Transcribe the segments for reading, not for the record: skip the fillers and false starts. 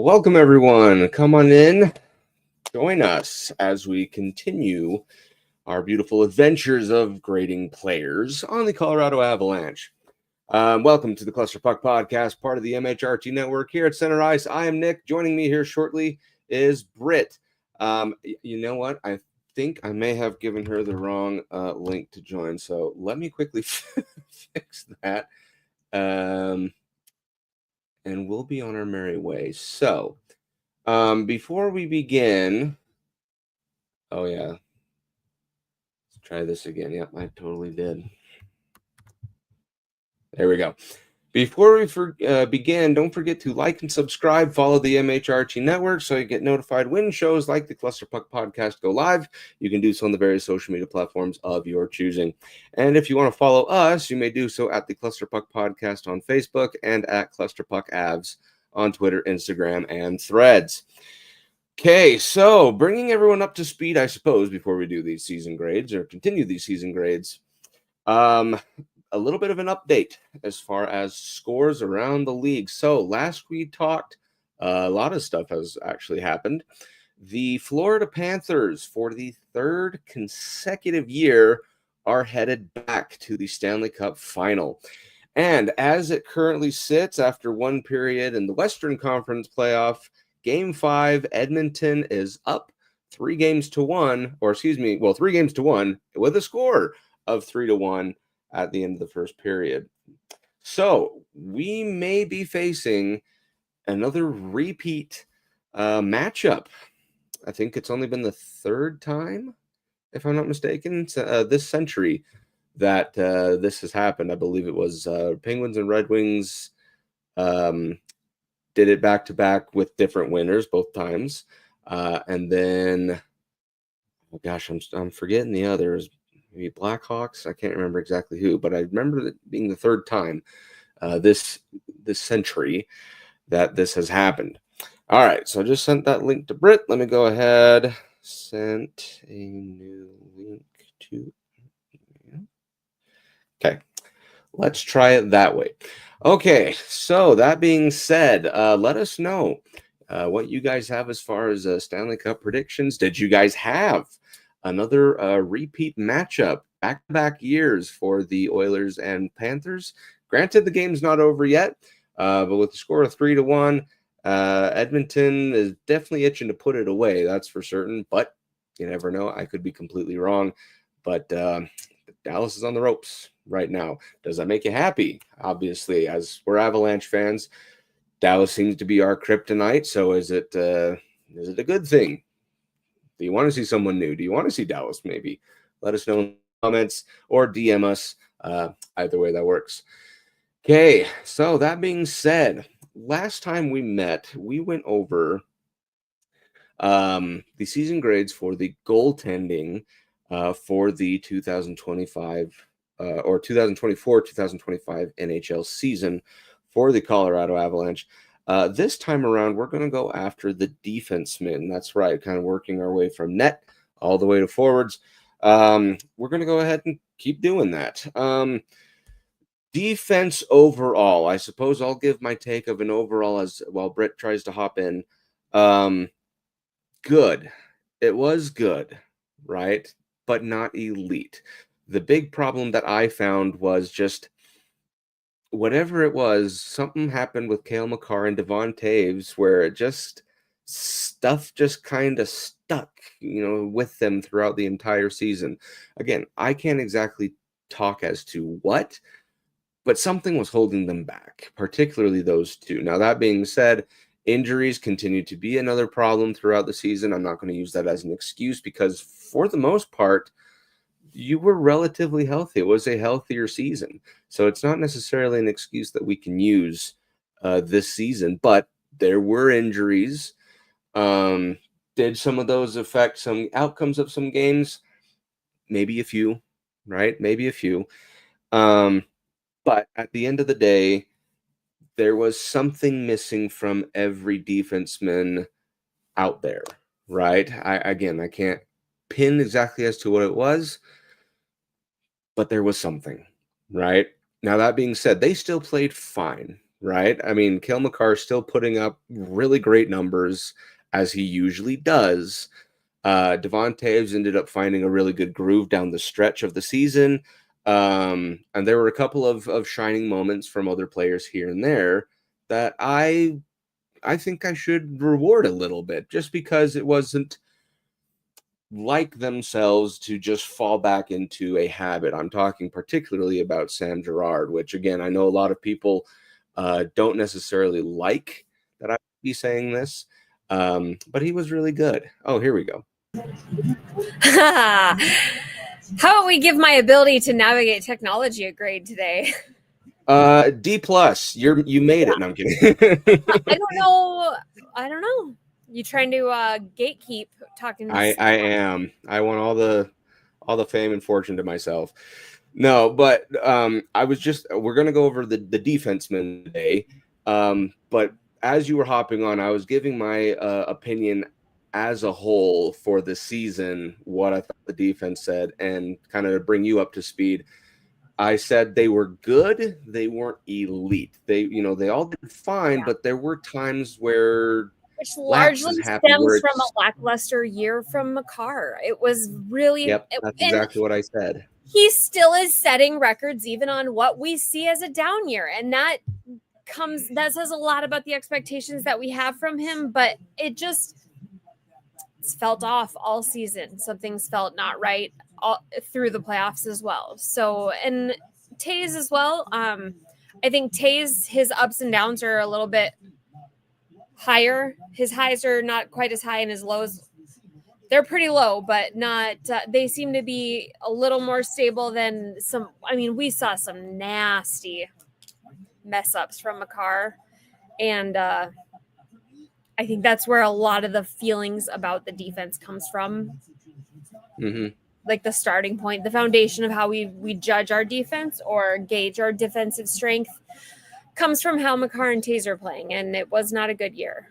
Welcome, everyone. Come on in. Join us as we continue our beautiful adventures of grading players on the Colorado Avalanche. Welcome to the Cluster Puck Podcast, part of the MHRT Network here at Center Ice. I am Nick. Joining me here shortly is Brit. You know what? I think I may have given her the wrong link to join, so let me quickly fix that. And we'll be on our merry way. So, before we begin, oh yeah, let's try this again. Yep, I totally did. There we go. Before we begin, don't forget to like and subscribe, follow the MHRT Network so you get notified when shows like the Cluster Puck Podcast go live. You can do so on the various social media platforms of your choosing. And if you want to follow us, you may do so at the Cluster Puck Podcast on Facebook and at Cluster Puck Avs on Twitter, Instagram, and Threads. Okay, so bringing everyone up to speed, I suppose, before we do these season grades or continue these season grades. A little bit of an update as far as scores around the league. So last we talked, a lot of stuff has actually happened. The Florida Panthers, for the third consecutive year, are headed back to the Stanley Cup final. And as it currently sits after one period in the Western Conference playoff, Game 5, Edmonton is up 3 games to 1, or 3 games to 1 with a score of 3-1. At the end of the first period. So we may be facing another repeat matchup. I think it's only been the third time, if I'm not mistaken, this century that this has happened. I believe it was Penguins and Red Wings did it back-to-back with different winners both times. And then, oh gosh, I'm forgetting the others. Maybe Blackhawks. I can't remember exactly who, but I remember it being the third time this century that this has happened. All right, so I just sent that link to Brit. Let me go ahead. Sent a new link to. Okay, let's try it that way. Okay, so that being said, let us know what you guys have as far as Stanley Cup predictions. Did you guys have another repeat matchup, back-to-back years for the Oilers and Panthers? Granted, the game's not over yet, but with the score of 3-1, Edmonton is definitely itching to put it away, that's for certain, but you never know. I could be completely wrong, but Dallas is on the ropes right now. Does that make you happy? Obviously, as we're Avalanche fans, Dallas seems to be our kryptonite, so is it a good thing? Do you want to see someone new? Do you want to see Dallas maybe? Let us know in the comments or DM us. Either way, that works. Okay, so that being said, last time we met, we went over the season grades for the goaltending for the 2025 or 2024-2025 NHL season for the Colorado Avalanche. This time around, we're going to go after the defensemen. That's right, kind of working our way from net all the way to forwards. We're going to go ahead and keep doing that. Defense overall, I suppose I'll give my take of an overall as while Britt tries to hop in. Good. It was good, right? But not elite. The big problem that I found was just whatever it was, something happened with Cale Makar and Devon Taves where it just stuff just kind of stuck, with them throughout the entire season. Again, I can't exactly talk as to what, but something was holding them back, particularly those two. Now, that being said, injuries continue to be another problem throughout the season. I'm not going to use that as an excuse because for the most part, you were relatively healthy. It was a healthier season. So it's not necessarily an excuse that we can use this season, but there were injuries. Did some of those affect some outcomes of some games? Maybe a few, right? Maybe a few. But at the end of the day, there was something missing from every defenseman out there, right? I can't pin exactly as to what it was, but there was something, right? Now, that being said, they still played fine. right? I mean, Cale Makar is still putting up really great numbers as he usually does. Devon Toews ended up finding a really good groove down the stretch of the season. And there were a couple of shining moments from other players here and there that I think I should reward a little bit, just because it wasn't like themselves to just fall back into a habit. I'm talking particularly about Sam Girard, which, again, I know a lot of people don't necessarily like that I would be saying this, but he was really good. Oh, here we go. How about we give my ability to navigate technology a grade today? D+. You made it. No, I'm kidding. I don't know. You trying to gatekeep talking? I am. I want all the fame and fortune to myself. No, but we're gonna go over the defensemen today. But as you were hopping on, I was giving my opinion as a whole for the season, what I thought the defense said, and kind of bring you up to speed. I said they were good. They weren't elite. They all did fine, but there were times where which largely stems from a lackluster year from Makar. It was really that's exactly what I said. He still is setting records even on what we see as a down year, and that says a lot about the expectations that we have from him, but it's felt off all season. Something's felt not right all through the playoffs as well. So, and Toews as well. I think Toews, his ups and downs are a little bit higher. His highs are not quite as high, and his lows, they're pretty low, but not, they seem to be a little more stable than some. I mean, we saw some nasty mess ups from Makar, and I think that's where a lot of the feelings about the defense comes from. Mm-hmm. Like the starting point, the foundation of how we judge our defense or gauge our defensive strength comes from how Makar and Toews are playing, and it was not a good year.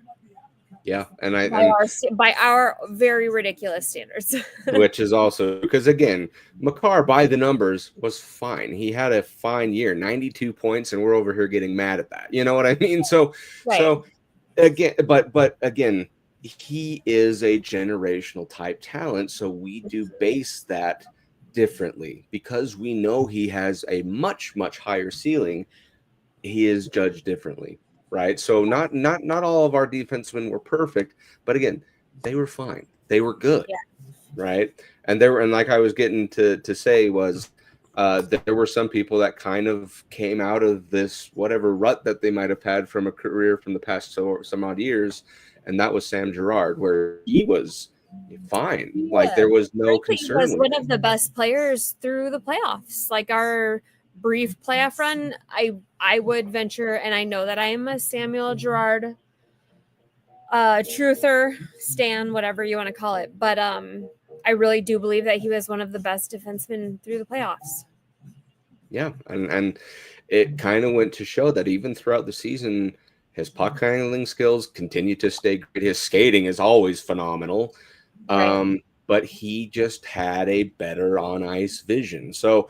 Yeah, and by our very ridiculous standards. Which is also because, again, Makar, by the numbers, was fine. He had a fine year, 92 points, and we're over here getting mad at that. You know what I mean? So, right. So again, but again, he is a generational type talent, so we do base that differently because we know he has a much higher ceiling. He is judged differently. Right. So not all of our defensemen were perfect, but again, they were fine. They were good. Yeah. Right. And like I was getting to say was there were some people that kind of came out of this whatever rut that they might have had from a career from the past some odd years. And that was Sam Girard, where he was fine. Yeah. Like there was no concern. He was one of the best players through the playoffs. Like our brief playoff run, I would venture, and I know that I am a Samuel Girard truther, stan, whatever you want to call it, but I really do believe that he was one of the best defensemen through the playoffs. Yeah, and it kind of went to show that even throughout the season, his puck handling skills continue to stay great. His skating is always phenomenal, right. But he just had a better on ice vision. So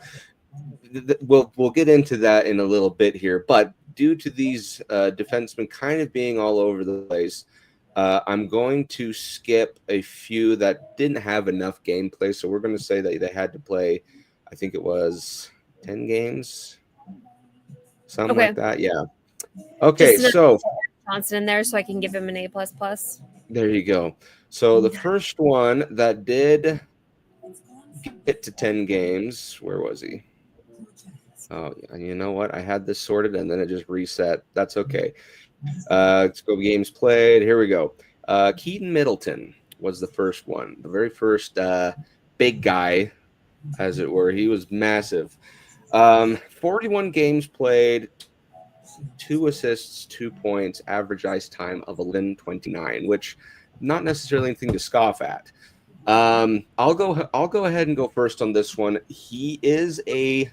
we'll get into that in a little bit here, but due to these defensemen kind of being all over the place, I'm going to skip a few that didn't have enough gameplay. So we're going to say that they had to play, I think it was 10 games, something like that. Yeah. Okay. So Johnson in there, so I can give him an A++. There you go. So the first one that did get to 10 games, where was he? Oh, you know what? I had this sorted and then it just reset. That's okay. Let's go games played. Here we go. Keaton Middleton was the first one. The very first big guy, as it were. He was massive. 41 games played, 2 assists, 2 points, average ice time of 11:29, which not necessarily anything to scoff at. I'll go ahead and go first on this one. He is a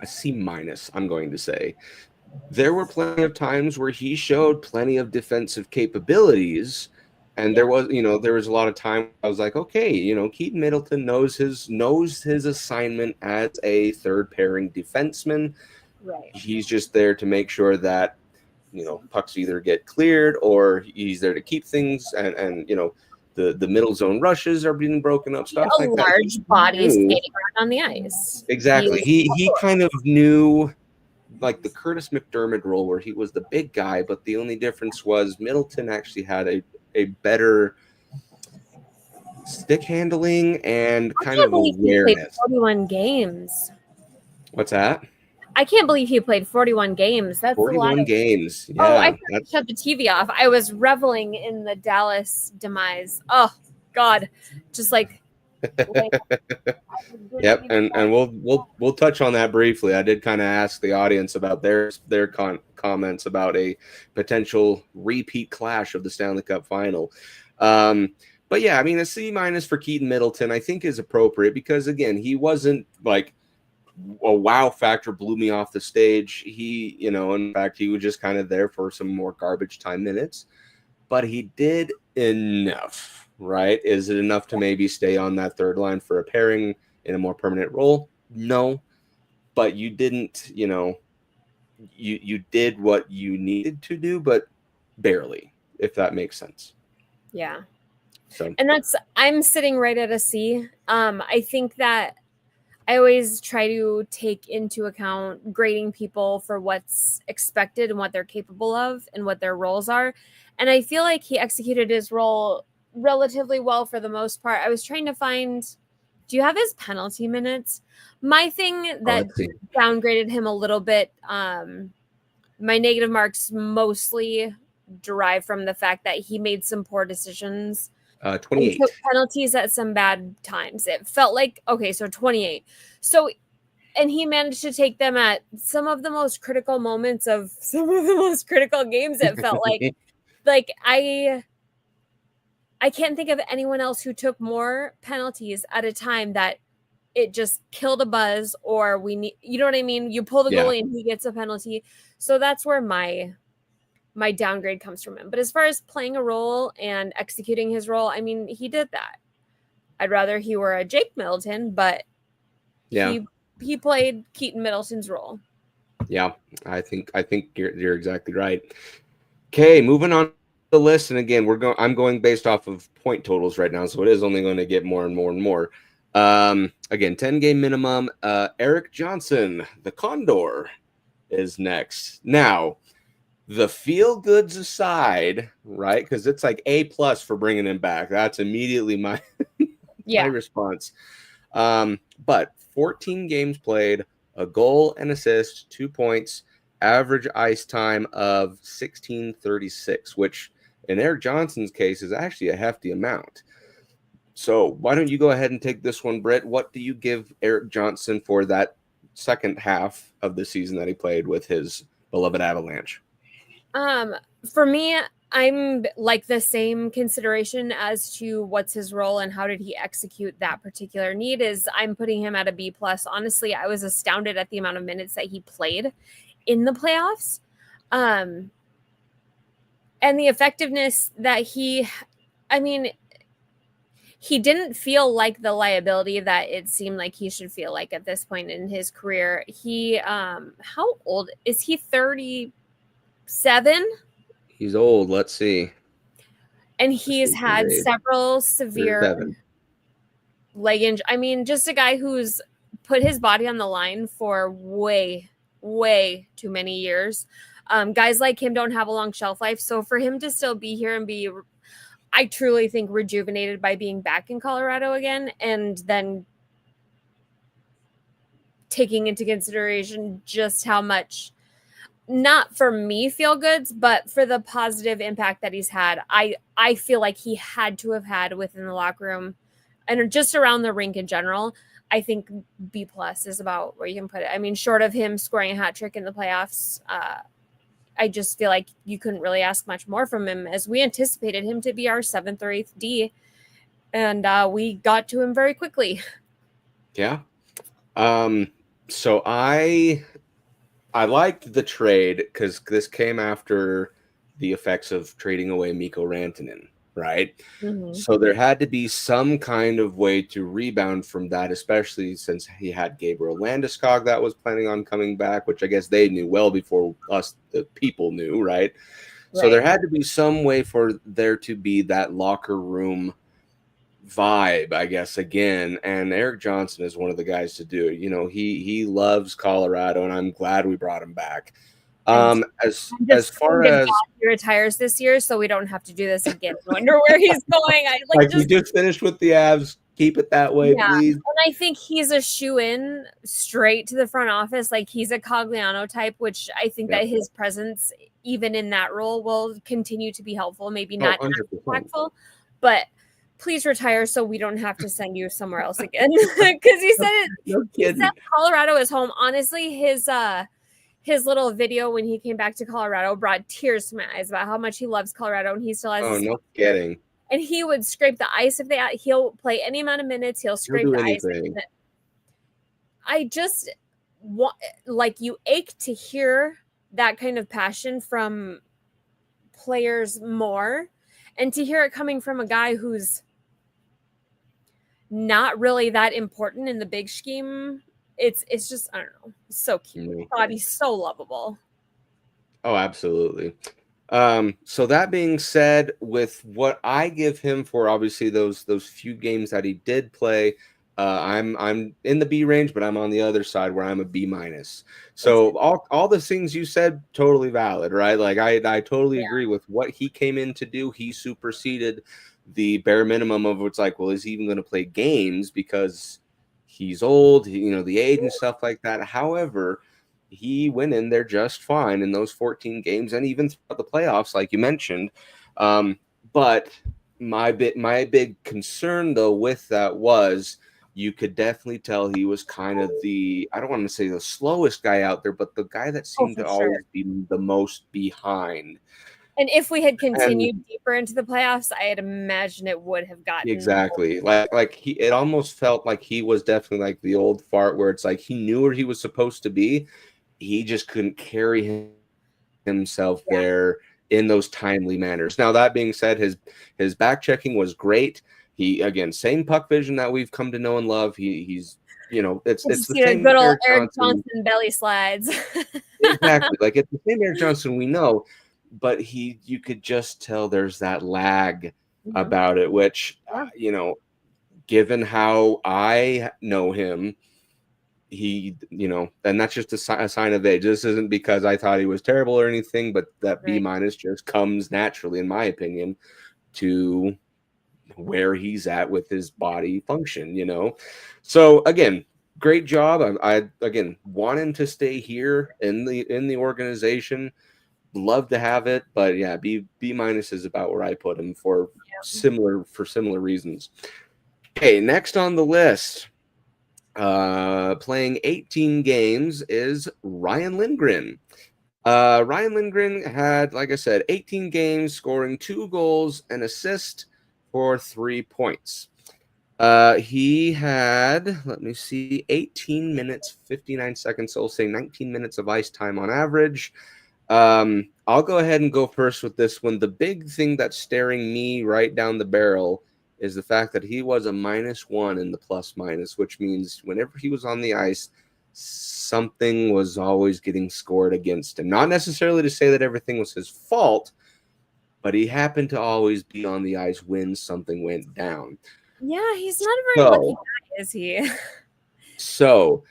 C-, I'm going to say. There were plenty of times where he showed plenty of defensive capabilities, and there was a lot of time I was like, okay, Keaton Middleton knows his assignment as a third pairing defenseman. Right. He's just there to make sure that, pucks either get cleared or he's there to keep things, and the middle zone rushes are being broken up, stuff A like that. large body skating around on the ice. Exactly. He kind of knew, like, the Curtis McDermott role where he was the big guy, but the only difference was Middleton actually had a better stick handling and kind of He played awareness. 41 games. What's that? I can't believe he played 41 games. That's 41 a lot. games. Yeah. Oh, I shut the TV off. I was reveling in the Dallas demise. Oh God, just like. Yep, and we'll touch on that briefly. I did kind of ask the audience about their comments about a potential repeat clash of the Stanley Cup Final. But yeah, I mean, a C- for Keaton Middleton I think is appropriate, because again, he wasn't like a wow factor, blew me off the stage. He, in fact, he was just kind of there for some more garbage time minutes, but he did enough, right? Is it enough to maybe stay on that third line for a pairing in a more permanent role? No, but you didn't, you did what you needed to do, but barely, if that makes sense. Yeah. So, and I'm sitting right at a C. I think that I always try to take into account grading people for what's expected and what they're capable of and what their roles are. And I feel like he executed his role relatively well for the most part. I was trying to find, do you have his penalty minutes? My thing that downgraded him a little bit, my negative marks mostly derive from the fact that he made some poor decisions. 28. He took penalties at some bad times. It felt like, okay, so 28. So, and he managed to take them at some of the most critical moments of some of the most critical games. It felt like I can't think of anyone else who took more penalties at a time that it just killed a buzz, or we need, you know what I mean? You pull the goalie and he gets a penalty. So that's where my downgrade comes from him. But as far as playing a role and executing his role, I mean, he did that. I'd rather he were a Jake Middleton, but he played Keaton Middleton's role. Yeah, I think you're exactly right. Okay, moving on the list, and again, I'm going based off of point totals right now, so it is only going to get more and more and more. Again, 10-game minimum. Erik Johnson, the Condor, is next. Now, the feel goods aside, right? Because it's like A+ for bringing him back. That's immediately my my response. But 14 games played, a goal and assist, 2 points, average ice time of 16:36, which in Erik Johnson's case is actually a hefty amount. So why don't you go ahead and take this one, Britt? What do you give Erik Johnson for that second half of the season that he played with his beloved Avalanche? For me, I'm like the same consideration as to what's his role and how did he execute that particular need is I'm putting him at a B+. Honestly, I was astounded at the amount of minutes that he played in the playoffs. And the effectiveness that he didn't feel like the liability that it seemed like he should feel like at this point in his career. He, how old is he? 37? He's old. Let's see. And he's had several severe leg injuries. I mean, just a guy who's put his body on the line for way, way too many years. Guys like him don't have a long shelf life. So for him to still be here and be, I truly think, rejuvenated by being back in Colorado again, and then taking into consideration just how much, not for me feel goods, but for the positive impact that he's had, I feel like he had to have had within the locker room and just around the rink in general. I think B+ is about where you can put it. I mean, short of him scoring a hat trick in the playoffs, I just feel like you couldn't really ask much more from him, as we anticipated him to be our 7th or 8th D, and we got to him very quickly. Yeah. So I liked the trade because this came after the effects of trading away Mikko Rantanen, right? Mhm. So there had to be some kind of way to rebound from that, especially since he had Gabriel Landeskog that was planning on coming back, which I guess they knew well before us, the people, knew, right? So there Right. had to be some way for there to be that locker room vibe, I guess, again. And Eric Johnson is one of the guys to do it. You know, he loves Colorado, and I'm glad we brought him back. I'm As just far praying to God as he retires this year so we don't have to do this again. I wonder where he's going. I like like we just just finished with the Avs, keep it that way, yeah. please. And I think he's a shoe-in straight to the front office. Like he's a Cogliano type, which I think Yep. that his presence, even in that role, will continue to be helpful. Maybe Oh, not as 100%. impactful, but please retire so we don't have to send you somewhere else again. Because he said it. No He said kidding. Colorado is home. Honestly, his little video when he came back to Colorado brought tears to my eyes about how much he loves Colorado and he still has Oh, his no home here. kidding. And he would scrape the ice if he'll play any amount of minutes, he'll He'll scrape do the ice. anything. I just want, like, you ache to hear that kind of passion from players more, and to hear it coming from a guy who's not really that important in the big scheme. It's just, I don't know, so cute. God, he's so lovable. Oh, absolutely. So that being said, with what I give him for obviously those few games that he did play, I'm in the B range, but I'm on the other side where I'm a B minus. So all the things you said, totally valid, right? Like I totally agree with what he came in to do. He superseded the bare minimum of what's like, well, is he even going to play games because he's old, you know, the age and stuff like that. However, he went in there just fine in those 14 games and even throughout the playoffs, like you mentioned. But my big concern though with that was you could definitely tell he was kind of I don't want to say the slowest guy out there, but the guy that seemed to always be the most behind. And if we had continued deeper into the playoffs, I'd imagine it would have gotten exactly it almost felt like he was definitely like the old fart where it's like he knew where he was supposed to be. He just couldn't carry himself there in those timely manners. Now, that being said, his back checking was great. He, again, same puck vision that we've come to know and love. He's, you know, it's the same good old Eric Johnson belly slides. Exactly. Like it's the same Eric Johnson we know, but you could just tell there's that lag about it, which, you know, given how I know him, he, you know, and that's just a sign of age. This isn't because I thought he was terrible or anything, but that B minus just comes naturally, in my opinion, to where he's at with his body function, you know. So again, great job. I again want him to stay here in the organization. Love to have it, but yeah, B minus is about where I put him for similar reasons. Okay, next on the list. Playing 18 games is Ryan Lindgren. Ryan Lindgren had, like I said, 18 games, scoring 2 goals, an assist for 3 points. He had, let me see, 18 minutes, 59 seconds, so I'll say 19 minutes of ice time on average. I'll go ahead and go first with this one. The big thing that's staring me right down the barrel is the fact that he was a -1 in the plus minus, which means whenever he was on the ice, something was always getting scored against him. Not necessarily to say that everything was his fault, but he happened to always be on the ice when something went down. Yeah, he's not a very lucky guy, is he? So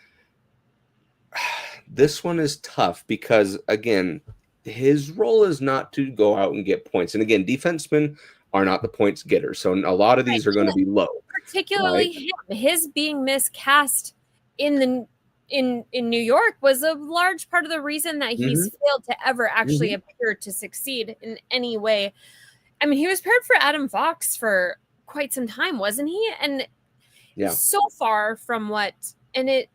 this one is tough because, again, his role is not to go out and get points. And again, defensemen are not the points getters. So a lot of these are going to be low. Particularly him. His being miscast in New York was a large part of the reason that he's failed to ever actually appear to succeed in any way. I mean, he was paired for Adam Fox for quite some time, wasn't he? And so far from what, and it,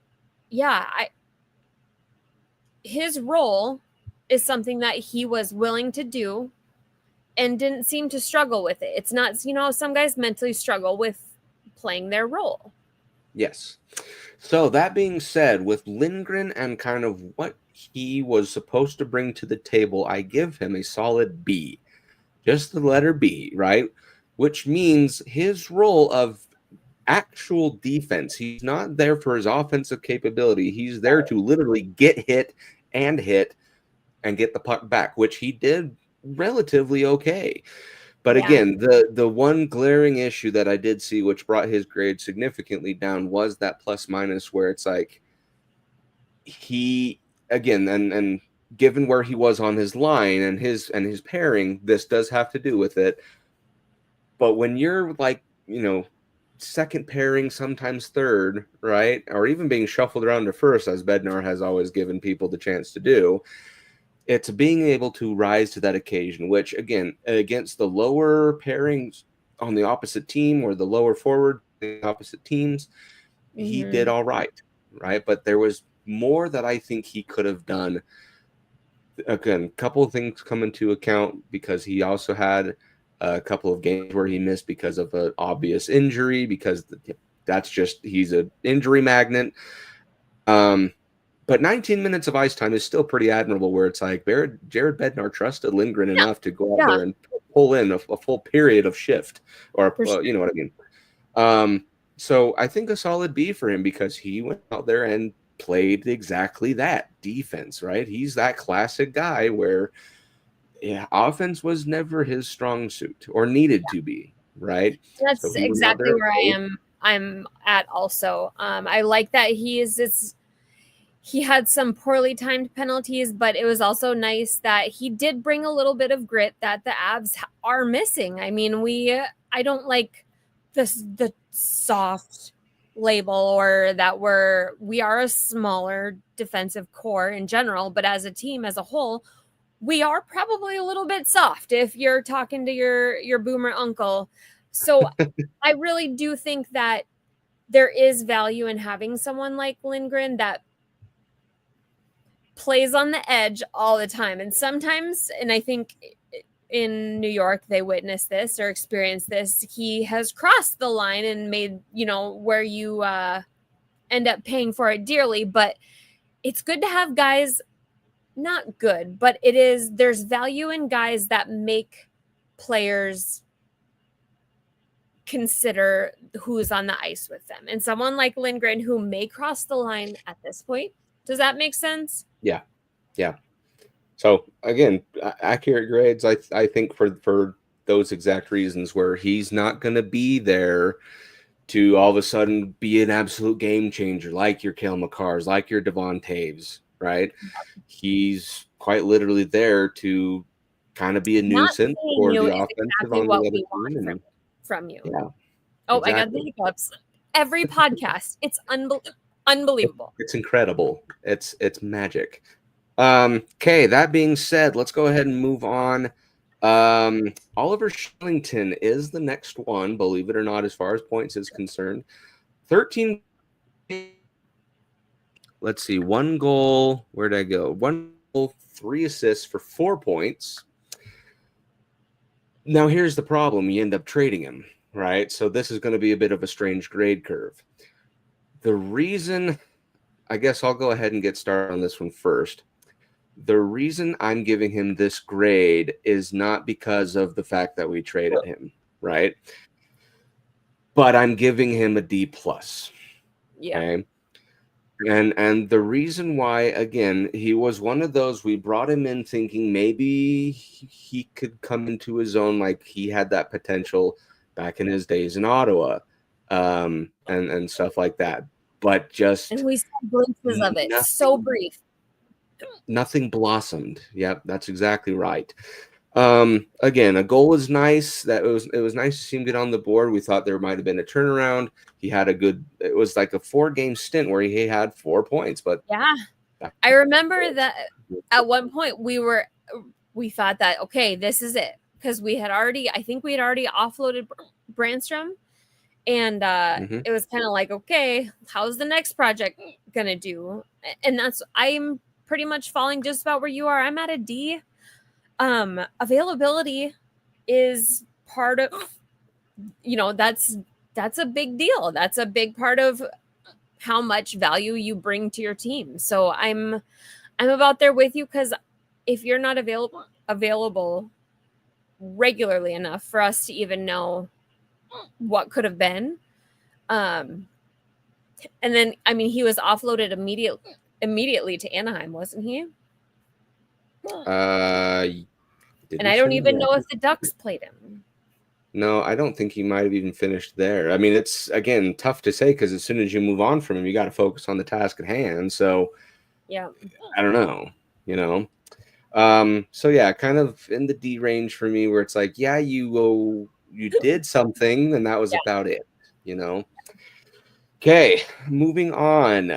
his role is something that he was willing to do and didn't seem to struggle with it. It's not, you know, some guys mentally struggle with playing their role. Yes. So that being said, with Lindgren and kind of what he was supposed to bring to the table, I give him a solid B. Just the letter B, right? which means his role of actual defense, he's not there for his offensive capability. He's there to literally get hit and get the puck back, which he did relatively okay. But again, the one glaring issue that I did see, which brought his grade significantly down, was that plus minus, where it's like he, again, and given where he was on his line and his pairing, this does have to do with it. But when you're like, second pairing, sometimes third, right? Or even being shuffled around to first, as Bednar has always given people the chance to do, it's being able to rise to that occasion, which, again, against the lower pairings on the opposite team or the lower forward, the opposite teams, he did all right? But there was more that I think he could have done. Again, a couple of things come into account, because he also had a couple of games where he missed because of an obvious injury, because that's just, he's an injury magnet. But 19 minutes of ice time is still pretty admirable, where it's like Jared Bednar trusted Lindgren enough to go out there and pull in a full period of shift, or you know what I mean. So I think a solid B for him, because he went out there and played exactly that defense, right? He's that classic guy where offense was never his strong suit, or needed to be, right? That's exactly where I'm at also. I like that he had some poorly timed penalties, but it was also nice that he did bring a little bit of grit that the Avs are missing. I mean, I don't like the soft label, or that we are a smaller defensive core in general, but as a team as a whole, we are probably a little bit soft if you're talking to your boomer uncle. So I really do think that there is value in having someone like Lindgren that plays on the edge all the time. And sometimes, and I think in New York, they witnessed this or experienced this, he has crossed the line and made, where you end up paying for it dearly. But it's good to have guys, not good, but there's value in guys that make players consider who's on the ice with them. And someone like Lindgren, who may cross the line at this point. Does that make sense? Yeah. So again, accurate grades, I think, for those exact reasons, where he's not going to be there to all of a sudden be an absolute game changer, like your Cale Makars, like your Devon Taves, right? He's quite literally there to kind of be a nuisance for the offensive on the other team. From you. Yeah. Oh, exactly. I got the hiccups. Every podcast. It's unbelievable. It's incredible. It's magic. Okay, that being said, let's go ahead and move on. Oliver Shillington is the next one, believe it or not, as far as points is concerned. 13. Let's see, 1 goal. Where'd I go? 1 goal, 3 assists for 4 points. Now, here's the problem. You end up trading him, right? So this is going to be a bit of a strange grade curve. The reason, I guess I'll go ahead and get started on this one first. The reason I'm giving him this grade is not because of the fact that we traded him, right? But I'm giving him a D+. Yeah. Okay? And the reason why, again, he was one of those, we brought him in thinking maybe he could come into his own, like he had that potential back in his days in Ottawa, and stuff like that. But just, and we saw glimpses of it, so brief. Nothing blossomed. Yep, that's exactly right. Again, a goal was nice. It was nice to see him get on the board. We thought there might have been a turnaround. He had it was like a 4-game stint where he had 4 points. But yeah, I remember that at one point we thought that, okay, this is it, because I think we had already offloaded Brandstrom, and it was kind of like, okay, how's the next project gonna do? And I'm pretty much falling just about where you are. I'm at a D. Availability is part of, that's a big deal. That's a big part of how much value you bring to your team. So I'm about there with you, because if you're not available, regularly enough for us to even know what could have been. And then, I mean, he was offloaded immediately to Anaheim, wasn't he? And I don't even know if the Ducks played him. No, I don't think he might have even finished there. I mean, it's, again, tough to say because as soon as you move on from him, you got to focus on the task at hand. So, yeah, I don't know, So yeah, kind of in the D range for me, where it's like, yeah, you did something, and that was about it, Okay, moving on.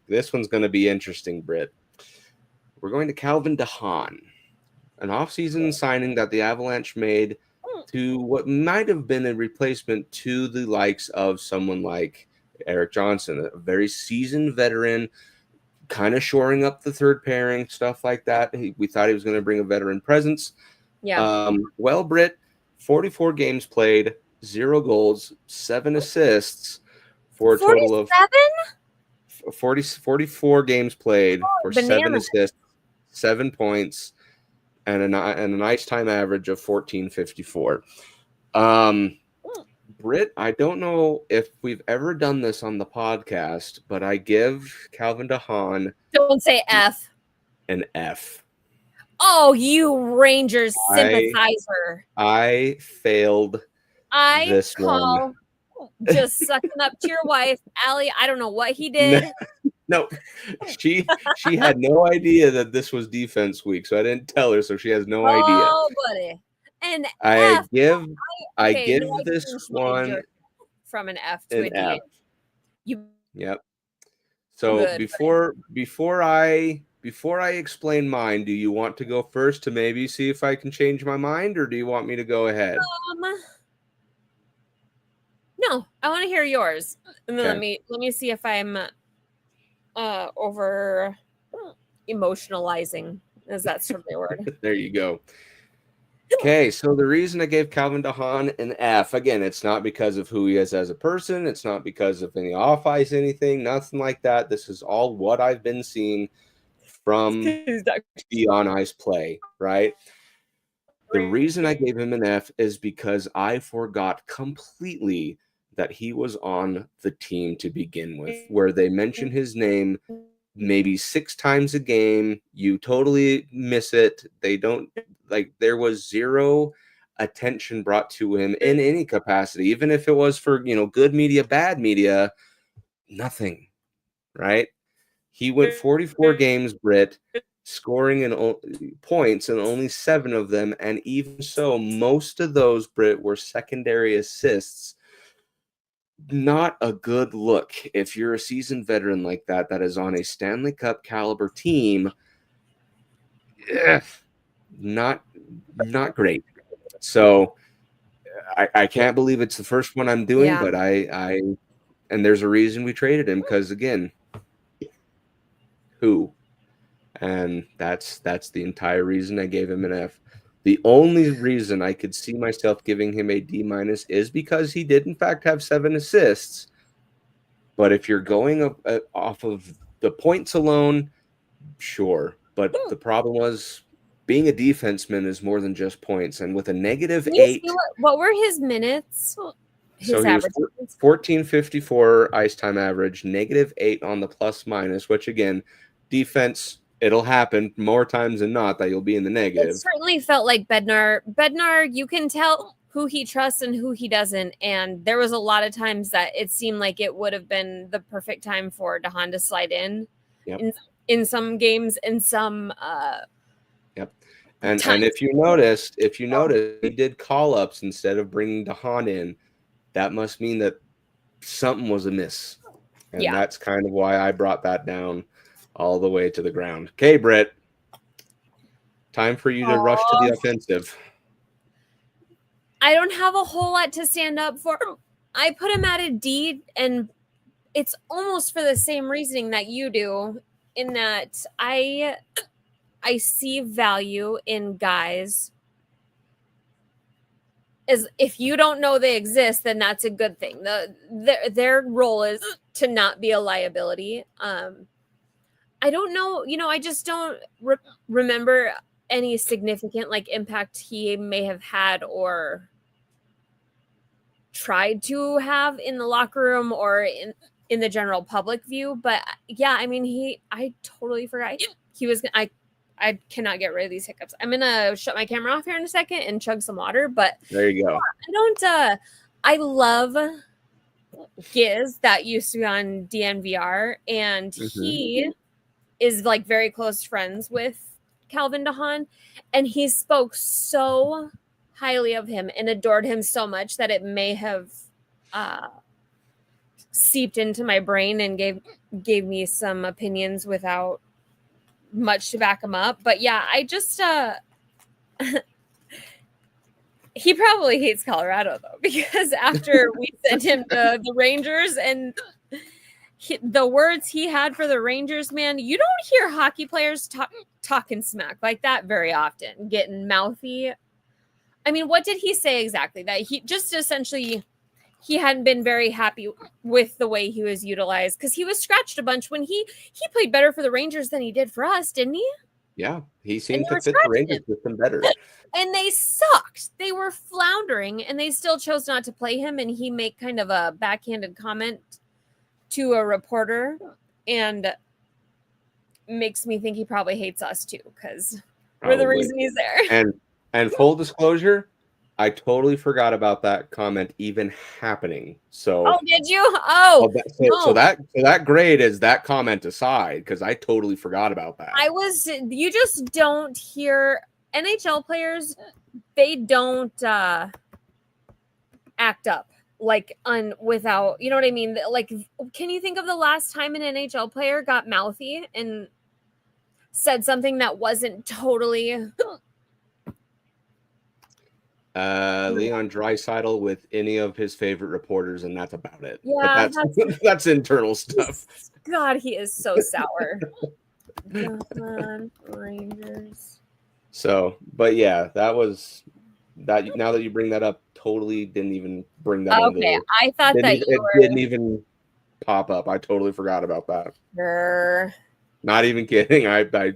This one's going to be interesting, Britt. We're going to Calvin DeHaan, an offseason signing that the Avalanche made to what might have been a replacement to the likes of someone like Eric Johnson, a very seasoned veteran, kind of shoring up the third pairing, stuff like that. We thought he was going to bring a veteran presence. Yeah. Well, Britt, 44 games played, 0 goals, 7 assists for a total of 44 games played for 7 assists, 7 points, and an ice time average of 14.54. Britt, I don't know if we've ever done this on the podcast, but I give Calvin DeHaan. Don't say F. An F. Oh, you Rangers sympathizer. I failed this one. Just sucking up to your wife, Allie. I don't know what he did. No, she had no idea that this was defense week, so I didn't tell her, so she has no idea. Oh, buddy. And I give this one from an F to a D. Yep. So before I explain mine, do you want to go first to maybe see if I can change my mind, or do you want me to go ahead? No, I want to hear yours, and then let me see if I'm over emotionalizing. Is that sort of the word? There you go. Okay, so the reason I gave Calvin DeHaan an F, again, it's not because of who he is as a person. It's not because of any off-ice anything, nothing like that. This is all what I've been seeing from the on-ice play, right? The reason I gave him an F is because I forgot completely that he was on the team to begin with, where they mention his name maybe 6 times a game. You totally miss it. They don't, like, there was zero attention brought to him in any capacity, even if it was for, good media, bad media, nothing, right? He went 44 games, Britt, scoring in points and only 7 of them. And even so, most of those, Britt, were secondary assists. Not a good look if you're a seasoned veteran like that is on a Stanley Cup caliber team. Not great. So I can't believe it's the first one I'm doing, but I and there's a reason we traded him, because again, who? And that's the entire reason I gave him an F. The only reason I could see myself giving him a D- is because he did in fact have 7 assists. But if you're going off of the points alone, sure. But the problem was, being a defenseman is more than just points. And with a -8, what were his minutes? So he was 14.54 ice time average, -8 on the plus-minus, which again, defense, it'll happen more times than not that you'll be in the negative. It certainly felt like Bednar. Bednar, you can tell who he trusts and who he doesn't. And there was a lot of times that it seemed like it would have been the perfect time for DeHaan to slide in in some games, in some And if you noticed, he did call-ups instead of bringing DeHaan in. That must mean that something was amiss. And that's kind of why I brought that down all the way to the ground. Okay, Britt. Time for you to rush to the offensive. I don't have a whole lot to stand up for. I put him at a D, and it's almost for the same reasoning that you do, in that I see value in guys. As if you don't know they exist, then that's a good thing. Their role is to not be a liability. I don't know. I just don't remember any significant like impact he may have had or tried to have in the locker room or in the general public view. But yeah, I mean, I totally forgot he was. I cannot get rid of these hiccups. I'm gonna shut my camera off here in a second and chug some water. But there you go. I don't. I love Giz that used to be on DNVR, and he is like very close friends with Calvin DeHaan, and he spoke so highly of him and adored him so much that it may have seeped into my brain and gave me some opinions without much to back him up. But yeah, I just he probably hates Colorado though, because after we sent him to the Rangers and the words he had for the Rangers, man, you don't hear hockey players talking smack like that very often, getting mouthy. I mean, what did he say exactly? That he just essentially he hadn't been very happy with the way he was utilized, because he was scratched a bunch when he played better for the Rangers than he did for us, didn't he? Yeah, he seemed to fit the Rangers system better. And they sucked. They were floundering, and they still chose not to play him. And he made kind of a backhanded comment to a reporter, and makes me think he probably hates us too, because we're the reason he's there. And full disclosure, I totally forgot about that comment even happening. So, oh, did you? Oh, so that grade is that comment aside, because I totally forgot about that. You just don't hear NHL players. They don't act up like without, you know what I mean? Like, can you think of the last time an NHL player got mouthy and said something that wasn't totally Leon Draisaitl with any of his favorite reporters, and that's about it. Yeah, but that's internal stuff. God, he is so sour. Rangers. So, but yeah, that was that. Now that you bring that up, totally didn't even bring that. Okay, I thought that it didn't even pop up. I totally forgot about that. Sure. Not even kidding. I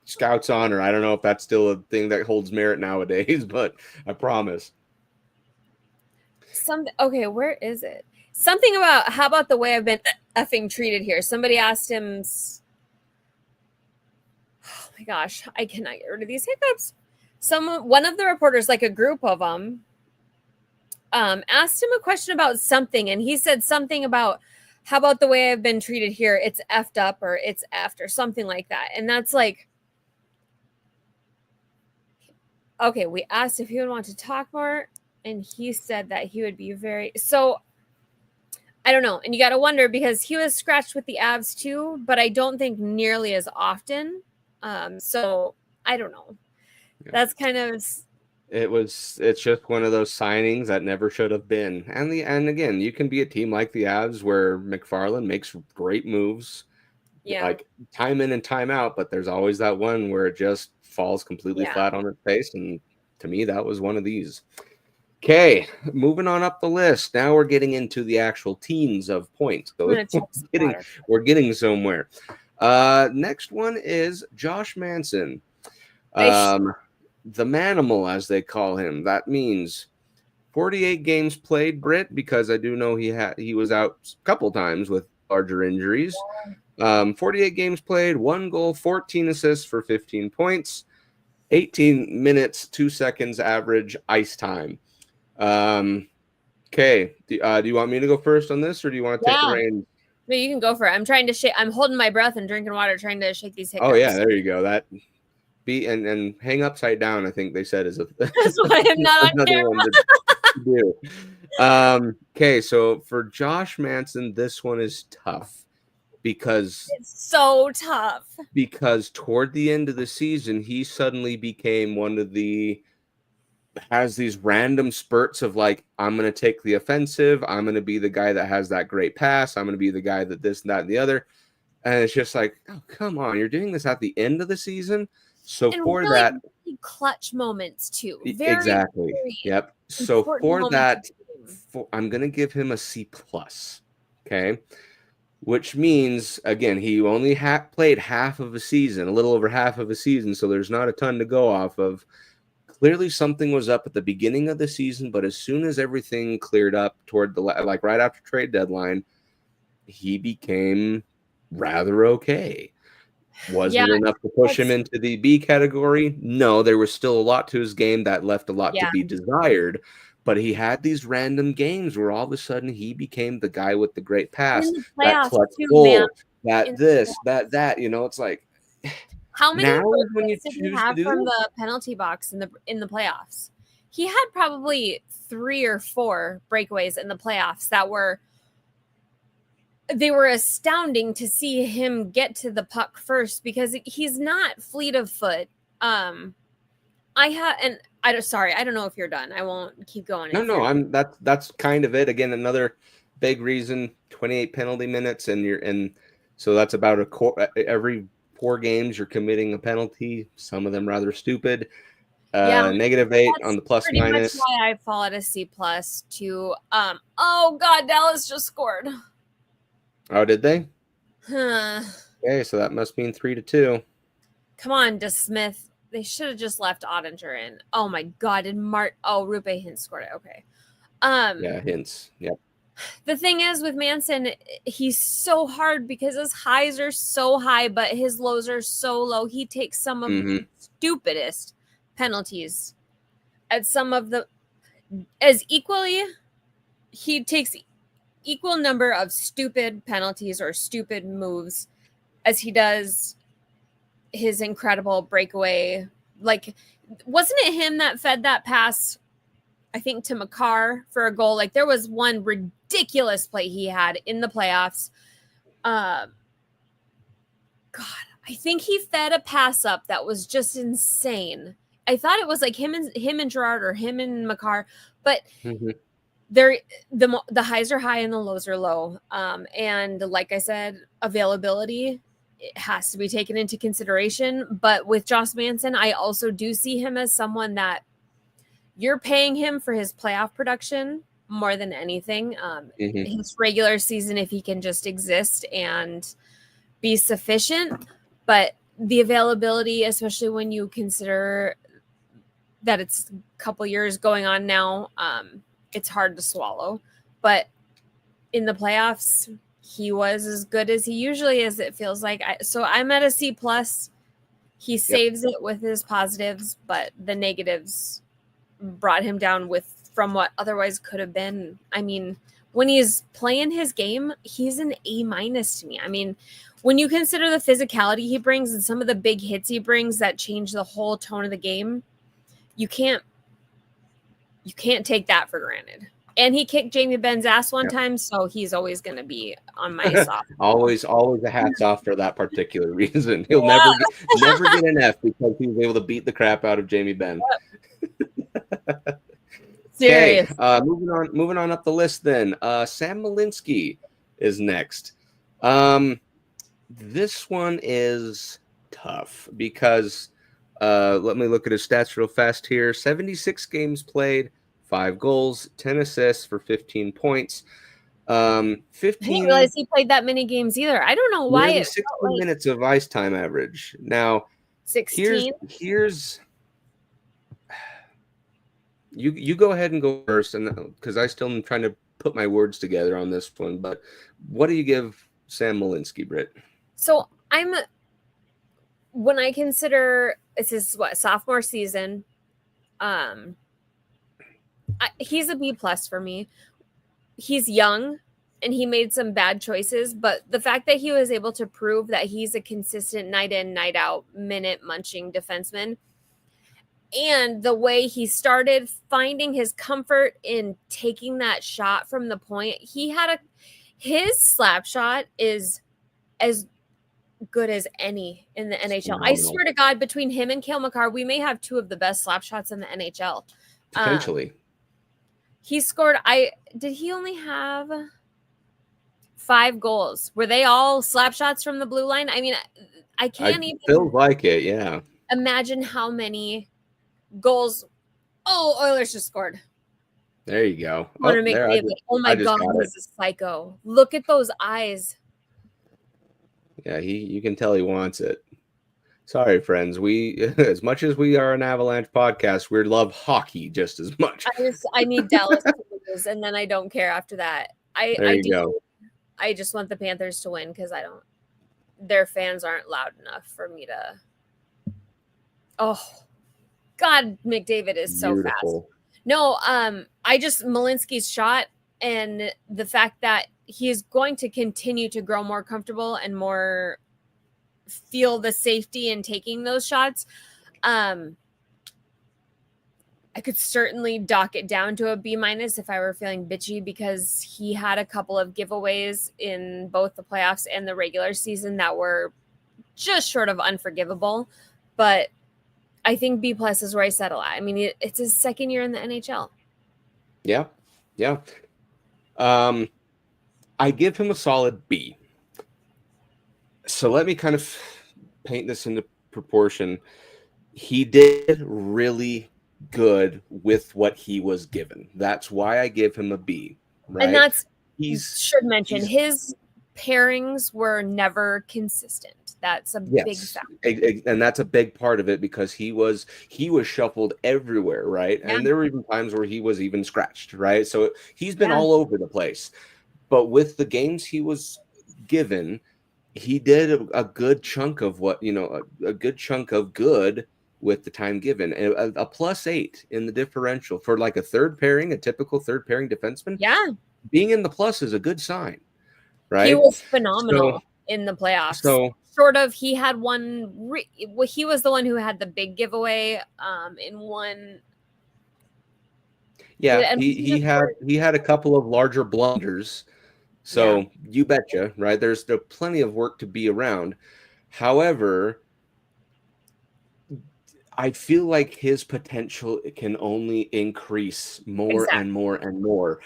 Scouts honor. I don't know if that's still a thing that holds merit nowadays, but I promise. Okay, where is it? Something about how about the way I've been effing treated here. Somebody asked him. Oh my gosh, I cannot get rid of these hiccups. One of the reporters, like a group of them, asked him a question about something, and he said something about how about the way I've been treated here? It's effed up, or it's effed, or something like that. And that's like, okay, we asked if he would want to talk more, and he said that he would be very, so I don't know. And you got to wonder, because he was scratched with the Avs too, but I don't think nearly as often. So I don't know. Yeah. That's kind of, it's just one of those signings that never should have been. And again, you can be a team like the Avs where McFarland makes great moves, like time in and time out, but there's always that one where it just falls completely flat on its face. And to me, that was one of these. Okay, moving on up the list. Now we're getting into the actual teams of points. So we're getting somewhere. Next one is Josh Manson. The Manimal, as they call him. That means 48 games played, Brit, because I do know he was out a couple times with larger injuries. 48 games played, 1 goal, 14 assists for 15 points, 18 minutes, 2 seconds average ice time. Okay. Do you want me to go first on this, or do you want to take the reins? No, you can go for it. I'm trying to shake. I'm holding my breath and drinking water, trying to shake these hiccups. Oh yeah, there you go. That and hang upside down, I think they said is that's why I'm not on camera. Do. Okay, so for Josh Manson, this one is tough because it's so tough. Because toward the end of the season, he suddenly became one of has these random spurts of like, I'm going to take the offensive. I'm going to be the guy that has that great pass. I'm going to be the guy that this and that and the other. And it's just like, oh, come on. You're doing this at the end of the season. So and for really that clutch moments too. Exactly. Yep. So for that, I'm going to give him a C+. Okay. which means, again, he only played half of a season, a little over half of a season, so there's not a ton to go off of. Clearly something was up at the beginning of the season, but as soon as everything cleared up toward the like right after trade deadline, he became rather okay. Was it enough to push him into the B category? No, there was still a lot to his game that left a lot to be desired, but he had these random games where all of a sudden he became the guy with the great pass, that clutch goal, that, you know, it's like, how many now when you did he choose have to from do the penalty box in the playoffs? He had probably 3 or 4 breakaways in the playoffs that were astounding to see him get to the puck first, because he's not fleet of foot. I don't know if you're done. I won't keep going. No, that's kind of it. Again, another big reason, 28 penalty minutes, and so that's about every 4 games you're committing a penalty, some of them rather stupid. -8 on the plus pretty minus. much why I fall at a C+ to oh god, Dallas just scored. Oh, did they? Huh. Okay, so that must mean 3-2. Come on, DeSmith. They should have just left Ottinger in. Oh my god, did Rupe Hintz scored it. Okay. Yeah, Hintz. Yep. The thing is with Manson, he's so hard because his highs are so high, but his lows are so low. He takes some of the stupidest penalties at some of the he takes equal number of stupid penalties or stupid moves as he does his incredible breakaway. Like, wasn't it him that fed that pass, I think, to Makar for a goal? Like, there was one ridiculous play he had in the playoffs. God, I think he fed a pass up that was just insane. I thought it was like him and Gerard or him and Makar, but the highs are high and the lows are low. And like I said, availability, it has to be taken into consideration. But with Josh Manson, I also do see him as someone that you're paying him for his playoff production more than anything. His regular season, if he can just exist and be sufficient, but the availability, especially when you consider that it's a couple years going on now, it's hard to swallow. But in the playoffs, he was as good as he usually is, it feels like. So I'm at a C+. He saves it with his positives, but the negatives brought him down from what otherwise could have been. I mean, when he's playing his game, he's an A- to me. I mean, when you consider the physicality he brings and some of the big hits he brings that change the whole tone of the game, you can't take that for granted. And he kicked Jamie Benn's ass one time, so he's always going to be on my soft. always a hats off for that particular reason. He'll never get an F because he was able to beat the crap out of Jamie Benn. Serious. Okay, moving on up the list then. Sam Malinsky is next. This one is tough because let me look at his stats real fast here. 76 games played, 5 goals, 10 assists for 15 points. 15. I didn't realize he played that many games either. I don't know why. 60 minutes of ice time average. Now, 16. Here's you go ahead and go first, and because I still am trying to put my words together on this one. But what do you give Sam Malinsky, Brit? So when I consider this is sophomore season, he's a B+ for me. He's young and he made some bad choices, but the fact that he was able to prove that he's a consistent night in, night out, minute munching defenseman, and the way he started finding his comfort in taking that shot from the point, his slap shot is as good as any in the NHL. I swear to God, between him and Cale Makar, we may have 2 of the best slap shots in the NHL. Potentially. He scored. Did he only have 5 goals? Were they all slap shots from the blue line? I mean, I can't even feel like it. Yeah. Imagine how many goals. Oh, Oilers just scored. There you go. Oh my God, he's a psycho. Look at those eyes. Yeah, you can tell he wants it. Sorry, friends. We, as much as we are an Avalanche podcast, we love hockey just as much. I need Dallas to lose, and then I don't care after that. There you go. I just want the Panthers to win because their fans aren't loud enough for me to. Oh, God, McDavid is so fast. No, Malinsky's shot and the fact that he is going to continue to grow more comfortable and more feel the safety in taking those shots. I could certainly dock it down to a B- if I were feeling bitchy, because he had a couple of giveaways in both the playoffs and the regular season that were just short of unforgivable. But I think B+ is where I settle at. I mean, it's his second year in the NHL. Yeah. Yeah. I give him a solid B. So let me kind of paint this into proportion. He did really good with what he was given. That's why I give him a B. Right? And his pairings were never consistent. That's a big factor. And that's a big part of it, because he was shuffled everywhere, right? Yeah. And there were even times where he was even scratched, right? So he's been all over the place. But with the games he was given, he did a good chunk of a good chunk of good with the time given. A +8 in the differential for like a typical third pairing defenseman. Yeah. Being in the plus is a good sign, right? He was phenomenal in the playoffs. So he had one. He was the one who had the big giveaway in one. Yeah, he had a couple of larger blunders. So you betcha, right? There's plenty of work to be around. However, I feel like his potential can only increase more and more and more.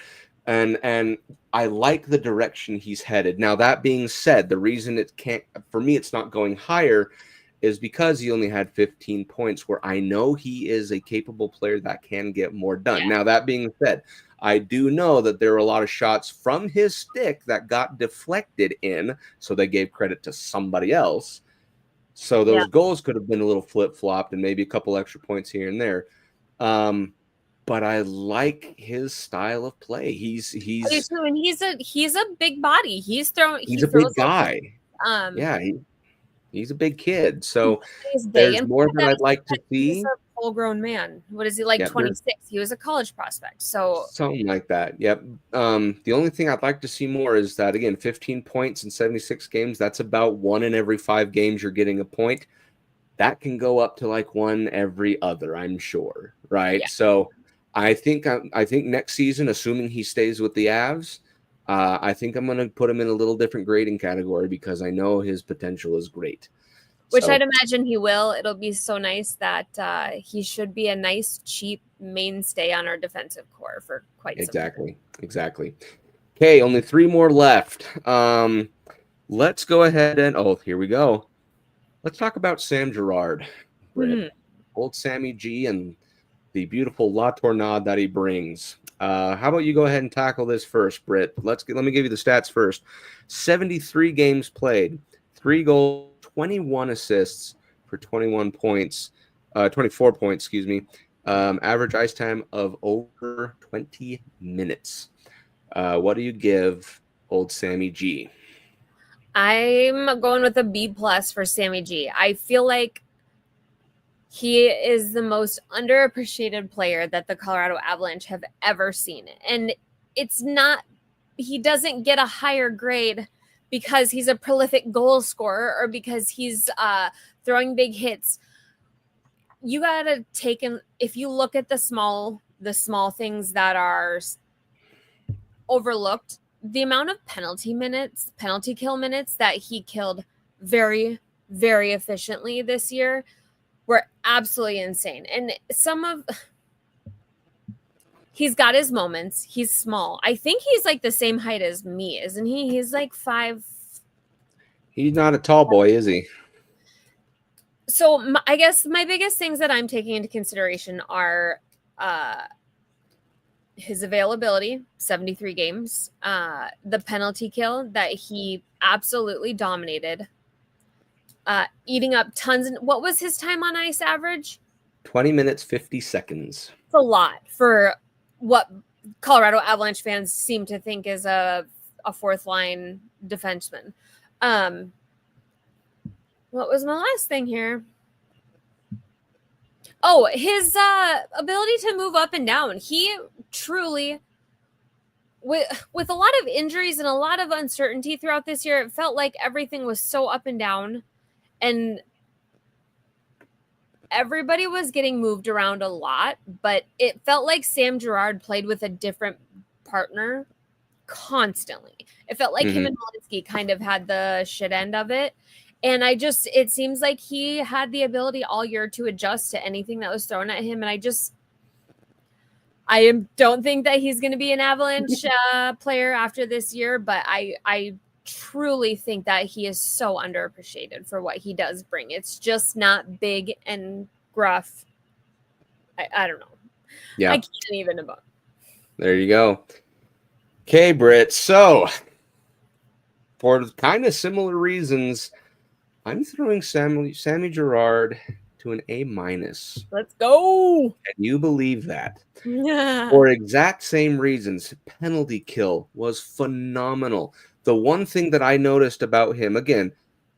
And I like the direction he's headed. Now, that being said, the reason it's not going higher is because he only had 15 points, where I know he is a capable player that can get more done. Now, that being said, I do know that there were a lot of shots from his stick that got deflected in, so they gave credit to somebody else. So those goals could have been a little flip-flopped and maybe a couple extra points here and there. But I like his style of play. He's a big body. He's a big guy. He's a big kid. So there's more that I'd like to see. He's a full-grown man. What is he, like 26? He was a college prospect. So something like that. Yep. The only thing I'd like to see more is that, again, 15 points in 76 games. That's about 1 in every 5 games you're getting a point. That can go up to like 1 every other, I'm sure. Right. Yeah. So I think next season, assuming he stays with the Avs, I think I'm going to put him in a little different grading category, because I know his potential is great. Which I'd imagine he will. It'll be so nice that he should be a nice, cheap mainstay on our defensive core for quite some time. Exactly. Okay, only 3 more left. Let's go ahead and here we go. Let's talk about Sam Girard, old Sammy G, and the beautiful La Tornade that he brings. How about you go ahead and tackle this first, Brit? Let me give you the stats first. 73 games played, 3 goals, 21 assists for 24 points, excuse me. Average ice time of over 20 minutes. What do you give old Sammy G? I'm going with a B+ for Sammy G. I feel like he is the most underappreciated player that the Colorado Avalanche have ever seen. And he doesn't get a higher grade because he's a prolific goal scorer or because he's throwing big hits. You got to take him. If you look at the small things that are overlooked, the amount of penalty kill minutes that he killed very, very efficiently this year were absolutely insane. And he's got his moments. He's small. I think he's like the same height as me, isn't he? He's like 5. He's not a tall boy, is he? So I guess my biggest things that I'm taking into consideration are his availability, 73 games, the penalty kill that he absolutely dominated eating up tons. And what was his time on ice average? 20 minutes, 50 seconds. It's a lot for what Colorado Avalanche fans seem to think is a fourth line defenseman. What was my last thing here? Oh, his ability to move up and down. He truly, with a lot of injuries and a lot of uncertainty throughout this year, it felt like everything was so up and down, and everybody was getting moved around a lot, but it felt like Sam Girard played with a different partner constantly. It felt like him and Malinsky kind of had the shit end of it. And it seems like he had the ability all year to adjust to anything that was thrown at him. And I don't think that he's going to be an Avalanche player after this year, but I truly think that he is so underappreciated for what he does bring. It's just not big and gruff. I don't know. Yeah. I can't even about. There you go. Okay, Brit. So, for kind of similar reasons, I'm throwing Sammy Girard to an A-. Let's go. Can you believe that? Yeah. For exact same reasons, penalty kill was phenomenal. The one thing that I noticed about him, again,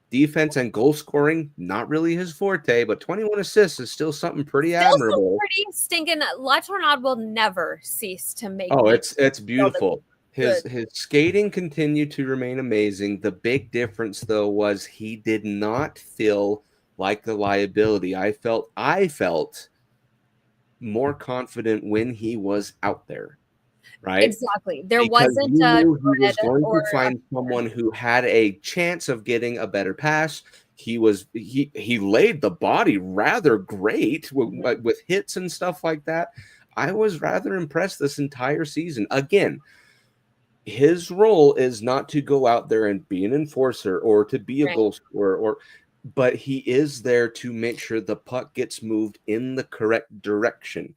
defense and goal scoring, not really his forte, but 21 assists is still something pretty admirable. Pretty stinking. La Tornade will never cease to make. Oh, it's beautiful. His skating continued to remain amazing. The big difference, though, was he did not feel like the liability. I felt more confident when he was out there, right? Exactly. There because wasn't you a knew he was going or to find someone who had a chance of getting a better pass. He laid the body rather great with hits and stuff like that. I was rather impressed this entire season. Again, his role is not to go out there and be an enforcer or to be a goal scorer, but he is there to make sure the puck gets moved in the correct direction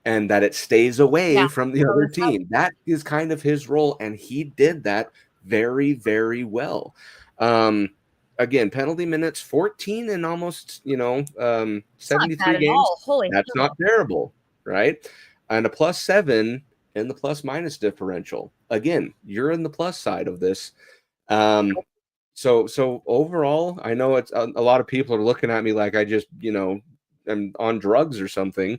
and that it stays away from the other team. That is kind of his role, and he did that very, very well. Again, penalty minutes 14 and almost 73 games. That's not terrible, right? And a +7 in the plus-minus differential. Again, you're in the plus side of this. So overall, I know it's a lot of people are looking at me like I just am on drugs or something.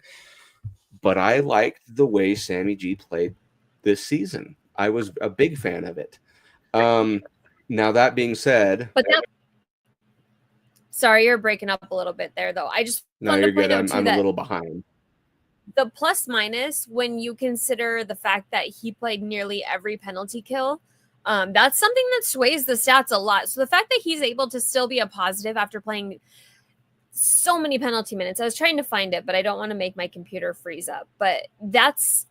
But I liked the way Sammy G played this season. I was a big fan of it. Now that being said, sorry, you're breaking up a little bit there, though. No, you're good. I'm a little behind. The plus minus, when you consider the fact that he played nearly every penalty kill, that's something that sways the stats a lot. So the fact that he's able to still be a positive after playing so many penalty minutes. I was trying to find it, but I don't want to make my computer freeze up. But that's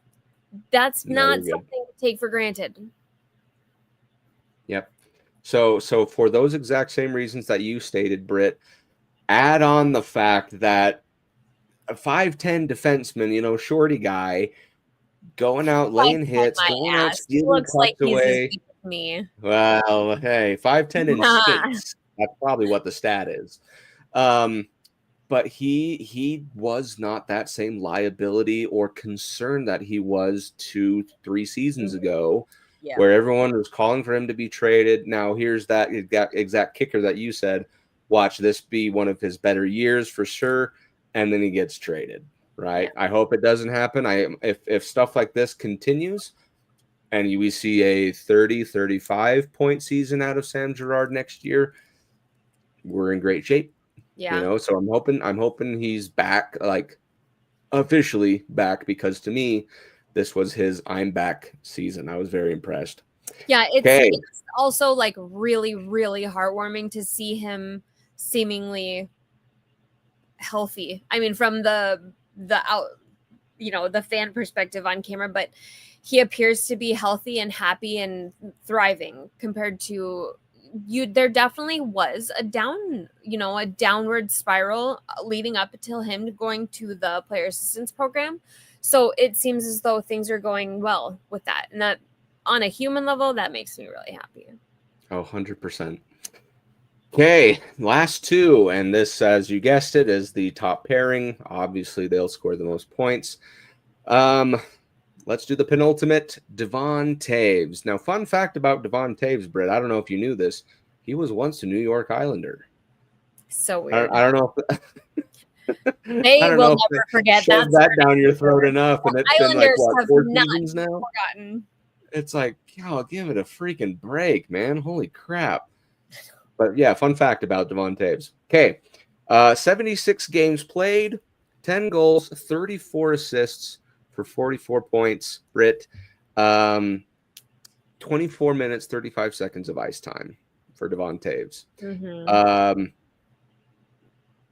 not something to take for granted. Yep. So for those exact same reasons that you stated, Britt, add on the fact that a 5'10" defenseman, shorty guy, going out laying hits, going out stealing pucks away. Me. Well, hey, 5'10" in stinks. That's probably what the stat is. But he was not that same liability or concern that he was 2-3 seasons ago, where everyone was calling for him to be traded. Now here's that exact kicker that you said, watch this be one of his better years for sure, and then he gets traded, right? I hope it doesn't happen. If stuff like this continues and we see a 30-35 point season out of Sam Girard next year, we're in great shape. Yeah. So I'm hoping he's back, like officially back, because to me, this was his I'm back season. I was very impressed. Yeah, it's also like really, really heartwarming to see him seemingly healthy. I mean, from the out, the fan perspective on camera, but he appears to be healthy and happy and thriving compared to there definitely was a downward spiral leading up until him going to the player assistance program. So it seems as though things are going well with that. And that on a human level, that makes me really happy. Oh, 100%. Okay, last two, and this, as you guessed it, is the top pairing. Obviously, they'll score the most points. Let's do the penultimate, Devon Taves. Now, fun fact about Devon Taves, Britt, I don't know if you knew this. He was once a New York Islander. So weird. I don't know if They will never forget shoved that down your throat enough, and it's been like, Islanders what, have 4 not seasons now? forgotten. It's like, God, give it a freaking break, man. Holy crap. But yeah, fun fact about Devon Taves. Okay, 76 games played, 10 goals, 34 assists for 44 points. Britt, 24 minutes, 35 seconds of ice time for Devon Taves.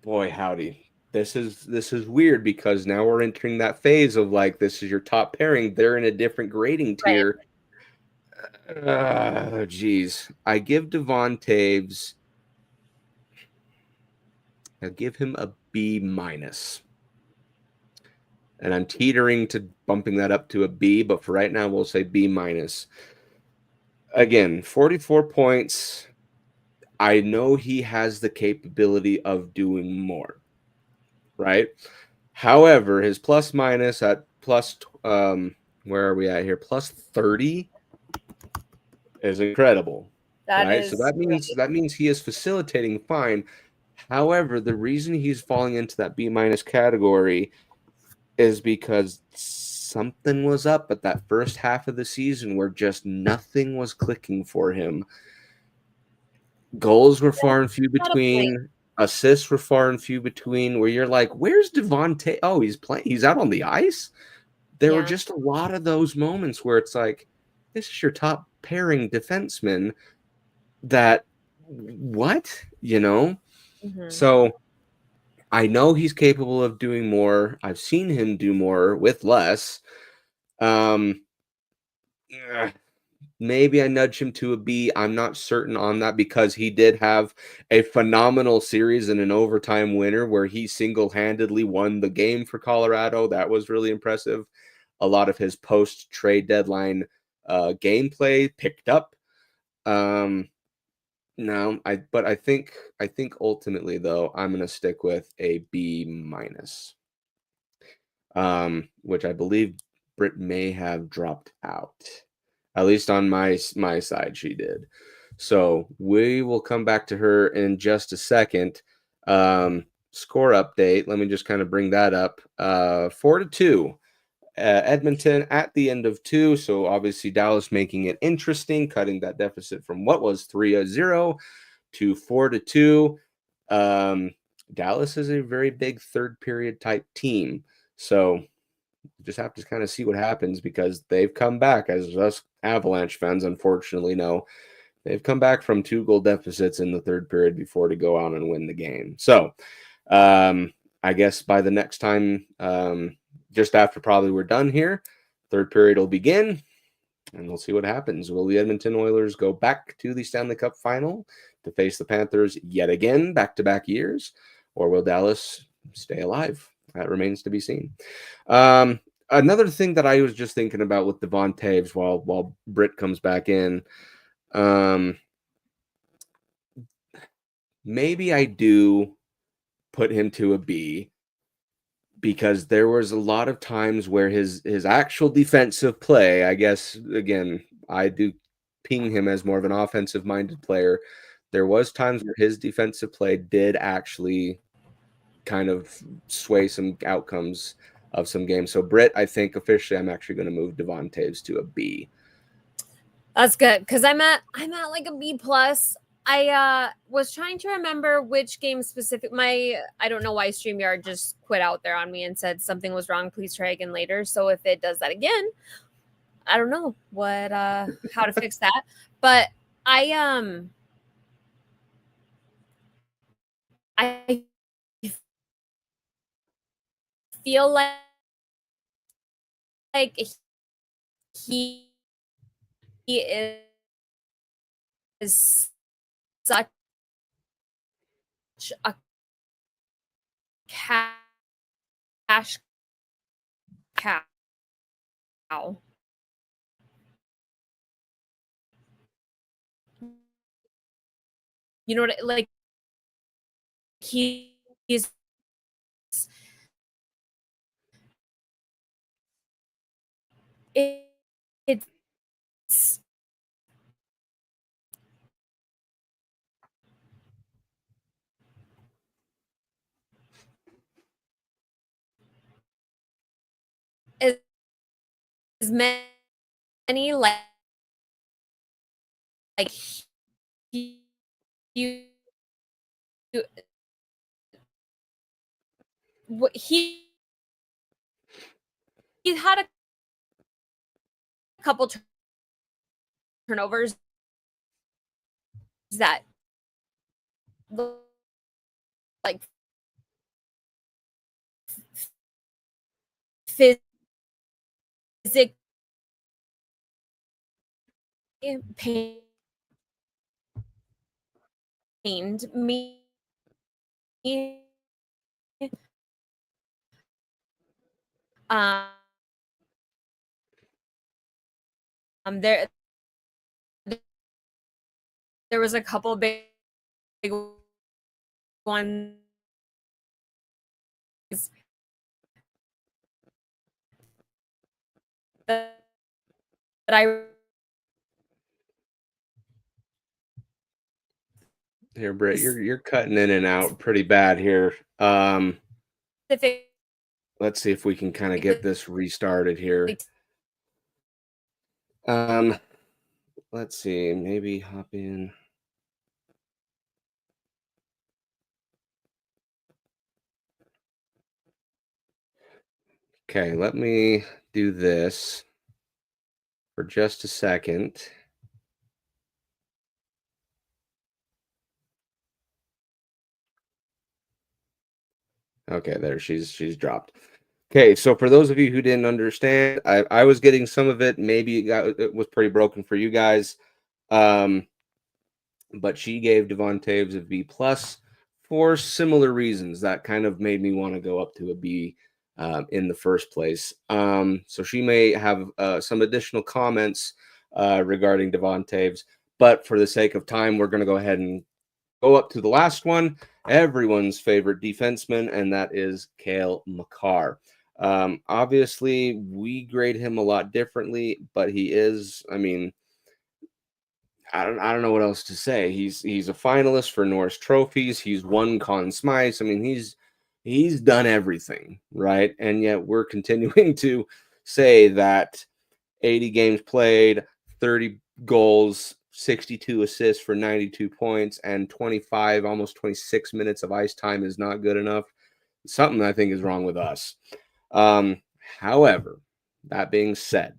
Boy, howdy. This is weird because now we're entering that phase of like, this is your top pairing. They're in a different grading tier. Geez. I give Devon Taves, I'll give him a B minus. And I'm teetering to bumping that up to a B, but for right now, we'll say B minus. Again, 44 points. I know he has the capability of doing more, right? However, his plus minus at plus, where are we at here? Plus 30 is incredible, right? So that means he is facilitating fine. However, the reason he's falling into that B minus category is because something was up at that first half of the season where just nothing was clicking for him. Goals were far and few between. Assists were far and few between, where you're like, where's Devontae? Oh, he's playing. He's out on the ice. There were just a lot of those moments where it's like, this is your top pairing defenseman that, what? You know? So I know he's capable of doing more. I've seen him do more with less. Maybe I nudge him to a B. I'm not certain on that because he did have a phenomenal series and an overtime winner where he single-handedly won the game for Colorado. That was really impressive. A lot of his post-trade deadline gameplay picked up. No, I think ultimately though I'm going to stick with a B minus, which I believe Britt may have dropped out. At least on my side, she did. So we will come back to her in just a second. Score update. Let me just kind of bring that up. 4-2. Edmonton at the end of 2. So obviously Dallas making it interesting, cutting that deficit from what was 3-0 to 4-2. Dallas is a very big third period type team. So just have to kind of see what happens because they've come back, as us Avalanche fans unfortunately know. They've come back from 2-goal deficits in the third period before to go out and win the game. So I guess by the next time, just after probably we're done here, third period will begin, and we'll see what happens. Will the Edmonton Oilers go back to the Stanley Cup final to face the Panthers yet again, back-to-back years, or will Dallas stay alive? That remains to be seen. Another thing that I was just thinking about with Devon Taves while Britt comes back in, maybe I do put him to a B because there was a lot of times where his actual defensive play, I guess, again, I do ping him as more of an offensive-minded player. There was times where his defensive play did actually kind of sway some outcomes of some games. So Britt, I think officially I'm actually going to move Devon Taves to a B. That's good because I'm at like a B plus. I was trying to remember which game specific. I don't know why StreamYard just quit out there on me and said something was wrong. Please try again later. So if it does that again, I don't know what how to fix that. But I feel like he is such a cash cow. You know what? Like he's it's as many like he, you he had a couple turnovers that like physically pained me. Um, there was a couple big ones that I Here, Britt, you're cutting in and out pretty bad here. Let's see if we can kind of get this restarted here. Let's see, maybe hop in. Okay, let me do this for just a second. Okay, there she's dropped. Okay, so for those of you who didn't understand, I was getting some of it. Maybe it was pretty broken for you guys. But she gave Devon Taves a B plus for similar reasons that kind of made me want to go up to a B in the first place. So she may have some additional comments regarding Devon Taves, but for the sake of time, we're going to go ahead and go up to the last one, everyone's favorite defenseman, and that is Cale Makar. Obviously, we grade him a lot differently, but he is, I mean, I don't know what else to say. He's a finalist for Norris trophies. He's won Conn Smythe. I mean, he's done everything, right? And yet we're continuing to say that 80 games played, 30 goals, 62 assists for 92 points, and 25, almost 26 minutes of ice time is not good enough. Something I think is wrong with us. However, that being said,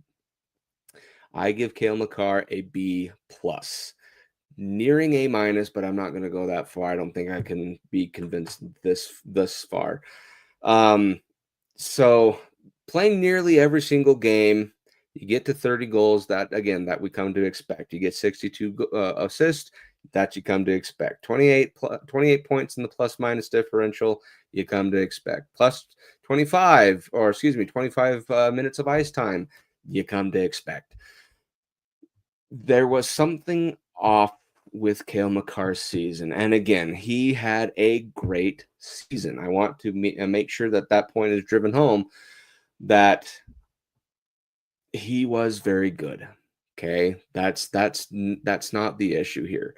I give Cale Makar a B plus, nearing A minus, but I'm not going to go that far. I don't think I can be convinced this far. So playing nearly every single game, you get to 30 goals. That we come to expect. You get 62 assists. That you come to expect. 28 points in the plus minus differential. You come to expect. Plus 25 minutes of ice time. You come to expect. There was something off with Cale Makar's season. And again, he had a great season. I want to make sure that point is driven home, that he was very good. Okay. That's not the issue here.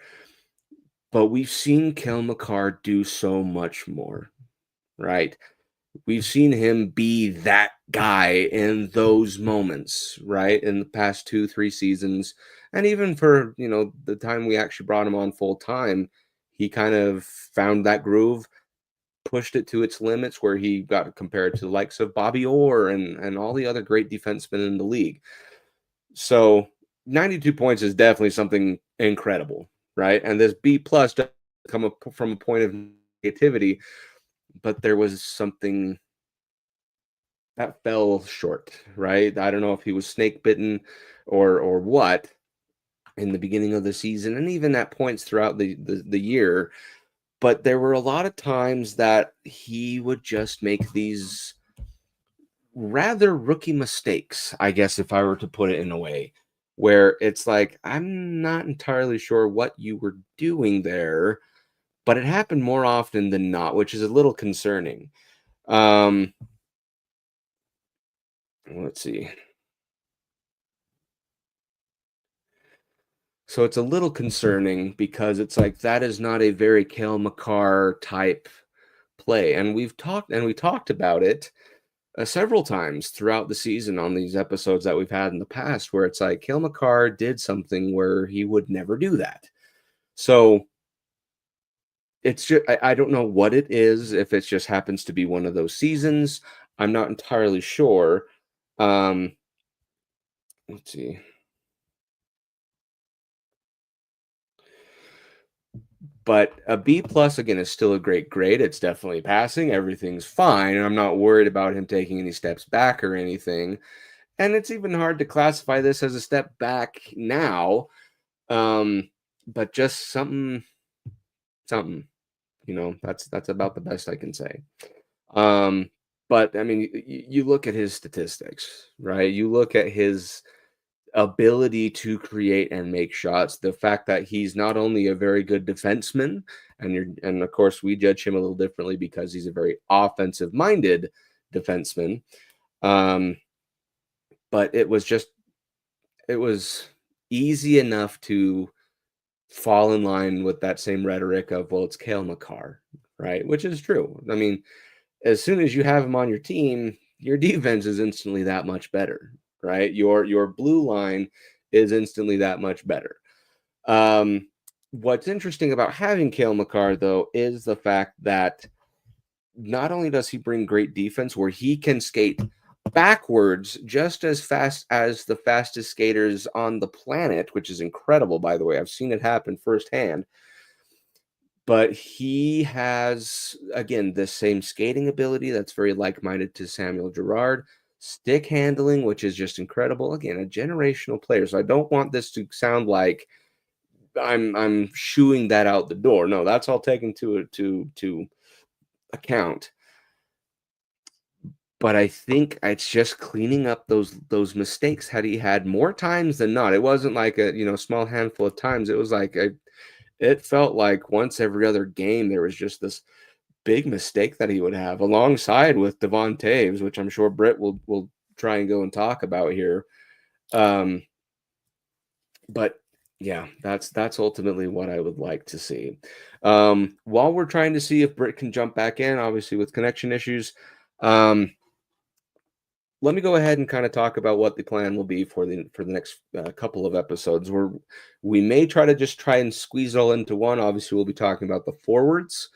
But we've seen Cale Makar do so much more, right? We've seen him be that guy in those moments, right? In the past 2-3 seasons. And even for, the time we actually brought him on full time, he kind of found that groove, pushed it to its limits, where he got compared to the likes of Bobby Orr and all the other great defensemen in the league. So 92 points is definitely something incredible, right? And this B plus does come from a point of negativity, but there was something that fell short, right? I don't know if he was snake bitten or what in the beginning of the season, and even at points throughout the year. But there were a lot of times that he would just make these rather rookie mistakes, I guess, if I were to put it in a way. where it's like, I'm not entirely sure what you were doing there, but it happened more often than not, which is a little concerning. Let's see. So it's a little concerning because it's like that is not a very Cale Makar type play, and we talked about it several times throughout the season on these episodes that we've had in the past, where it's like Cale Makar did something where he would never do that. So it's just I don't know what it is, if it just happens to be one of those seasons. I'm not entirely sure. Let's see. But a B plus, again, is still a great grade. It's definitely passing. Everything's fine. And I'm not worried about him taking any steps back or anything. And it's even hard to classify this as a step back now. But just something, that's about the best I can say. But I mean, you look at his statistics, right? You look at his ability to create and make shots, the fact that he's not only a very good defenseman, and of course we judge him a little differently because he's a very offensive minded defenseman, but it was easy enough to fall in line with that same rhetoric of, well, it's Cale Makar, right? Which is true. I mean, as soon as you have him on your team, your defense is instantly that much better, right? Your blue line is instantly that much better. What's interesting about having Cale Makar, though, is the fact that not only does he bring great defense where he can skate backwards just as fast as the fastest skaters on the planet, which is incredible, by the way. I've seen it happen firsthand. But he has, again, the same skating ability that's very like-minded to Samuel Girard, stick handling, which is just incredible. Again, a generational player. So I don't want this to sound like I'm shooing that out the door. No, that's all taken to account. But I think it's just cleaning up those mistakes. Had he had more times than not, it wasn't like a small handful of times. It was like it felt like once every other game there was just this big mistake that he would have, alongside with Devon Taves, which I'm sure Brit will try and go and talk about here. But yeah, that's ultimately what I would like to see. While we're trying to see if Brit can jump back in, obviously with connection issues, let me go ahead and kind of talk about what the plan will be for the next couple of episodes, where we may try and squeeze it all into one. Obviously, we'll be talking about the forwards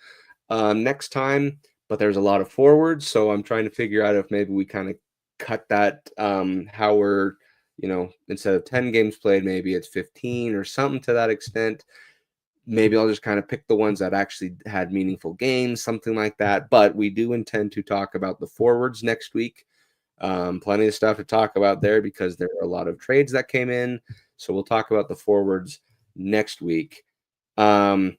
next time, but there's a lot of forwards, so I'm trying to figure out if maybe we kind of cut that, how we're, instead of 10 games played, maybe it's 15 or something to that extent. Maybe I'll just kind of pick the ones that actually had meaningful games, something like that. But we do intend to talk about the forwards next week. Plenty of stuff to talk about there because there are a lot of trades that came in. So we'll talk about the forwards next week. And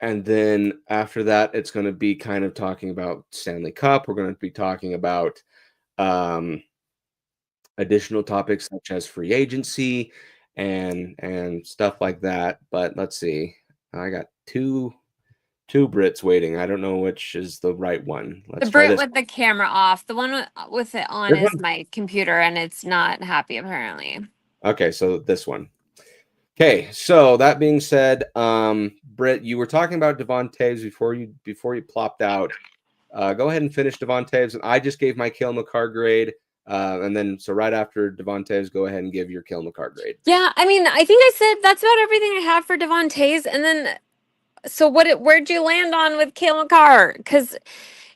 then after that, it's going to be kind of talking about Stanley Cup. We're going to be talking about additional topics such as free agency and stuff like that. But let's see. I got two Brits waiting. I don't know which is the right one. Let's The try Brit this with the camera off. The one with it on This is one? my computer, and it's not happy apparently. Okay, so this one. Okay, so that being said, Britt, you were talking about Devon Taves before you plopped out. Go ahead and finish Devon Taves, and I just gave my Cale Makar grade, and then so right after Devon Taves, go ahead and give your Cale Makar grade. Yeah, I mean, I think I said that's about everything I have for Devon Taves, and then so where'd you land on with Cale Makar? Because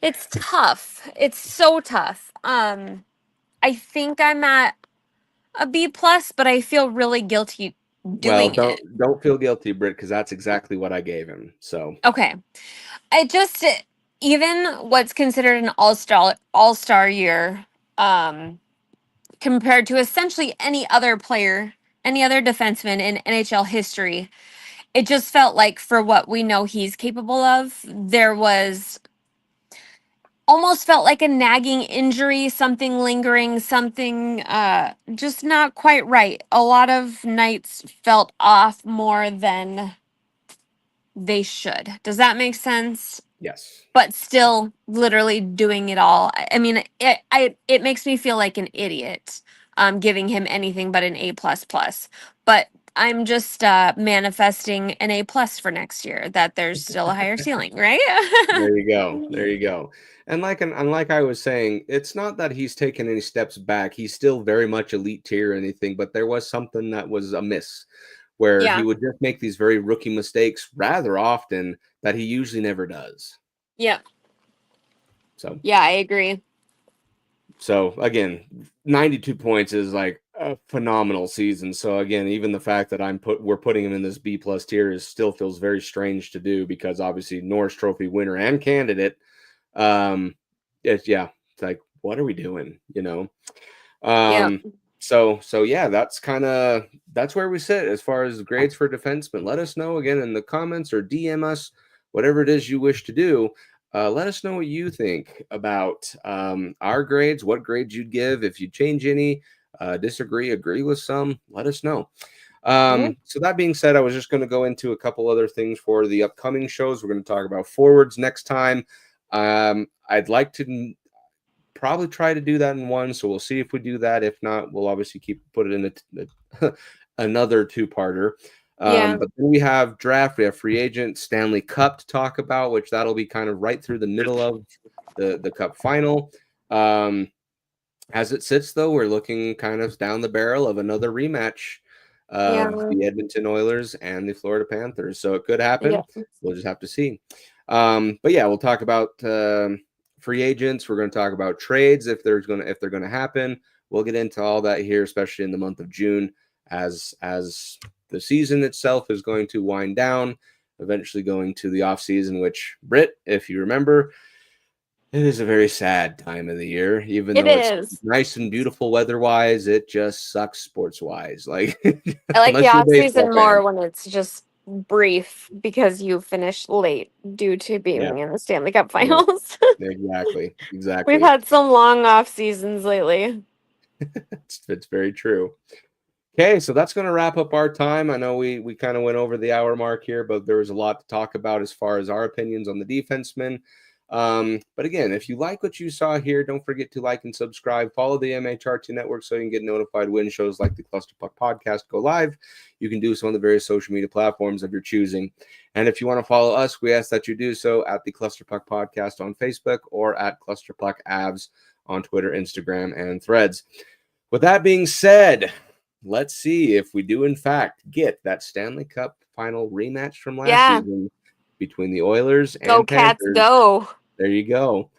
it's tough. It's so tough. I think I'm at a B plus, but I feel really guilty doing Well, it. don't feel guilty, Britt, because that's exactly what I gave him. So Okay. I just even what's considered an all-star year, compared to essentially any other player, any other defenseman in NHL history, it just felt like for what we know he's capable of, there was almost felt like a nagging injury, something lingering, something just not quite right. A lot of nights felt off more than they should. Does that make sense? Yes. But still literally doing it all. I mean, it makes me feel like an idiot giving him anything but an A++. But I'm just manifesting an A+ for next year, that there's still a higher ceiling, right? There you go. There you go. And like I was saying, it's not that he's taken any steps back. He's still very much elite tier or anything, but there was something that was amiss where he Yeah. would just make these very rookie mistakes rather often that he usually never does. Yeah. So Yeah, I agree. So again, 92 points is like a phenomenal season. So again, even the fact that we're putting him in this B+ tier is still feels very strange to do, because obviously Norris Trophy winner and candidate. It's like, what are we doing? You know? Yeah. So yeah, that's where we sit as far as grades for defensemen. Let us know again in the comments or DM us, whatever it is you wish to do. Let us know what you think about our grades, what grades you'd give, if you change any, disagree, agree with some, let us know. So that being said, I was just going to go into a couple other things for the upcoming shows. We're going to talk about forwards next time. I'd like to probably try to do that in one, so we'll see if we do that. If not, we'll obviously put it in another two-parter. Yeah. But then we have draft, we have free agent, Stanley Cup to talk about, which that'll be kind of right through the middle of the Cup final. As it sits, though, we're looking kind of down the barrel of another rematch of the Edmonton Oilers and the Florida Panthers. So it could happen. Yeah. We'll just have to see. But yeah, we'll talk about free agents. We're going to talk about trades if they're going to happen. We'll get into all that here, especially in the month of June, as the season itself is going to wind down, eventually going to the off season, which, Brit, if you remember, it is a very sad time of the year. Even though it's nice and beautiful weather-wise, it just sucks sports-wise. Like, I like the off season more fan. when it's just brief because you finish late due to being in the Stanley Cup finals. Exactly. We've had some long off seasons lately. It's very true. Okay, so that's going to wrap up our time. I know we kind of went over the hour mark here, but there was a lot to talk about as far as our opinions on the defensemen. But again, if you like what you saw here, don't forget to like and subscribe. Follow the MHRT network so you can get notified when shows like the Clusterpuck podcast go live. You can do so on the various social media platforms of your choosing. And if you want to follow us, we ask that you do so at the Clusterpuck podcast on Facebook or at Clusterpuck Avs on Twitter, Instagram, and Threads. With that being said, let's see if we do in fact get that Stanley Cup final rematch from last season between the Oilers and Go Panthers. Cats, go. There you go.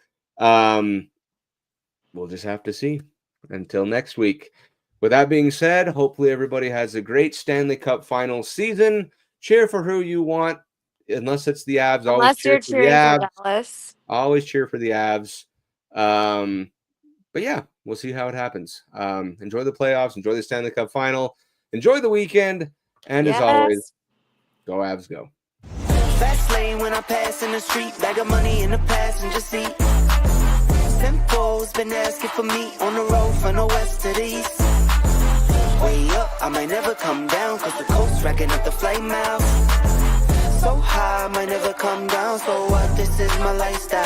We'll just have to see until next week. With that being said, hopefully everybody has a great Stanley Cup final season. Cheer for who you want, unless it's the Avs. Always cheer for the Avs. Dallas. Always cheer for the Avs. But yeah, we'll see how it happens. Enjoy the playoffs. Enjoy the Stanley Cup final. Enjoy the weekend. And as always, go Avs, go. Fast lane when I pass in the street, bag of money in the passenger seat. Simcoe's been asking for me on the road from the west to the east. Way up, I might never come down, cause the coast racking up the flight miles. So high, I might never come down, so what, this is my lifestyle.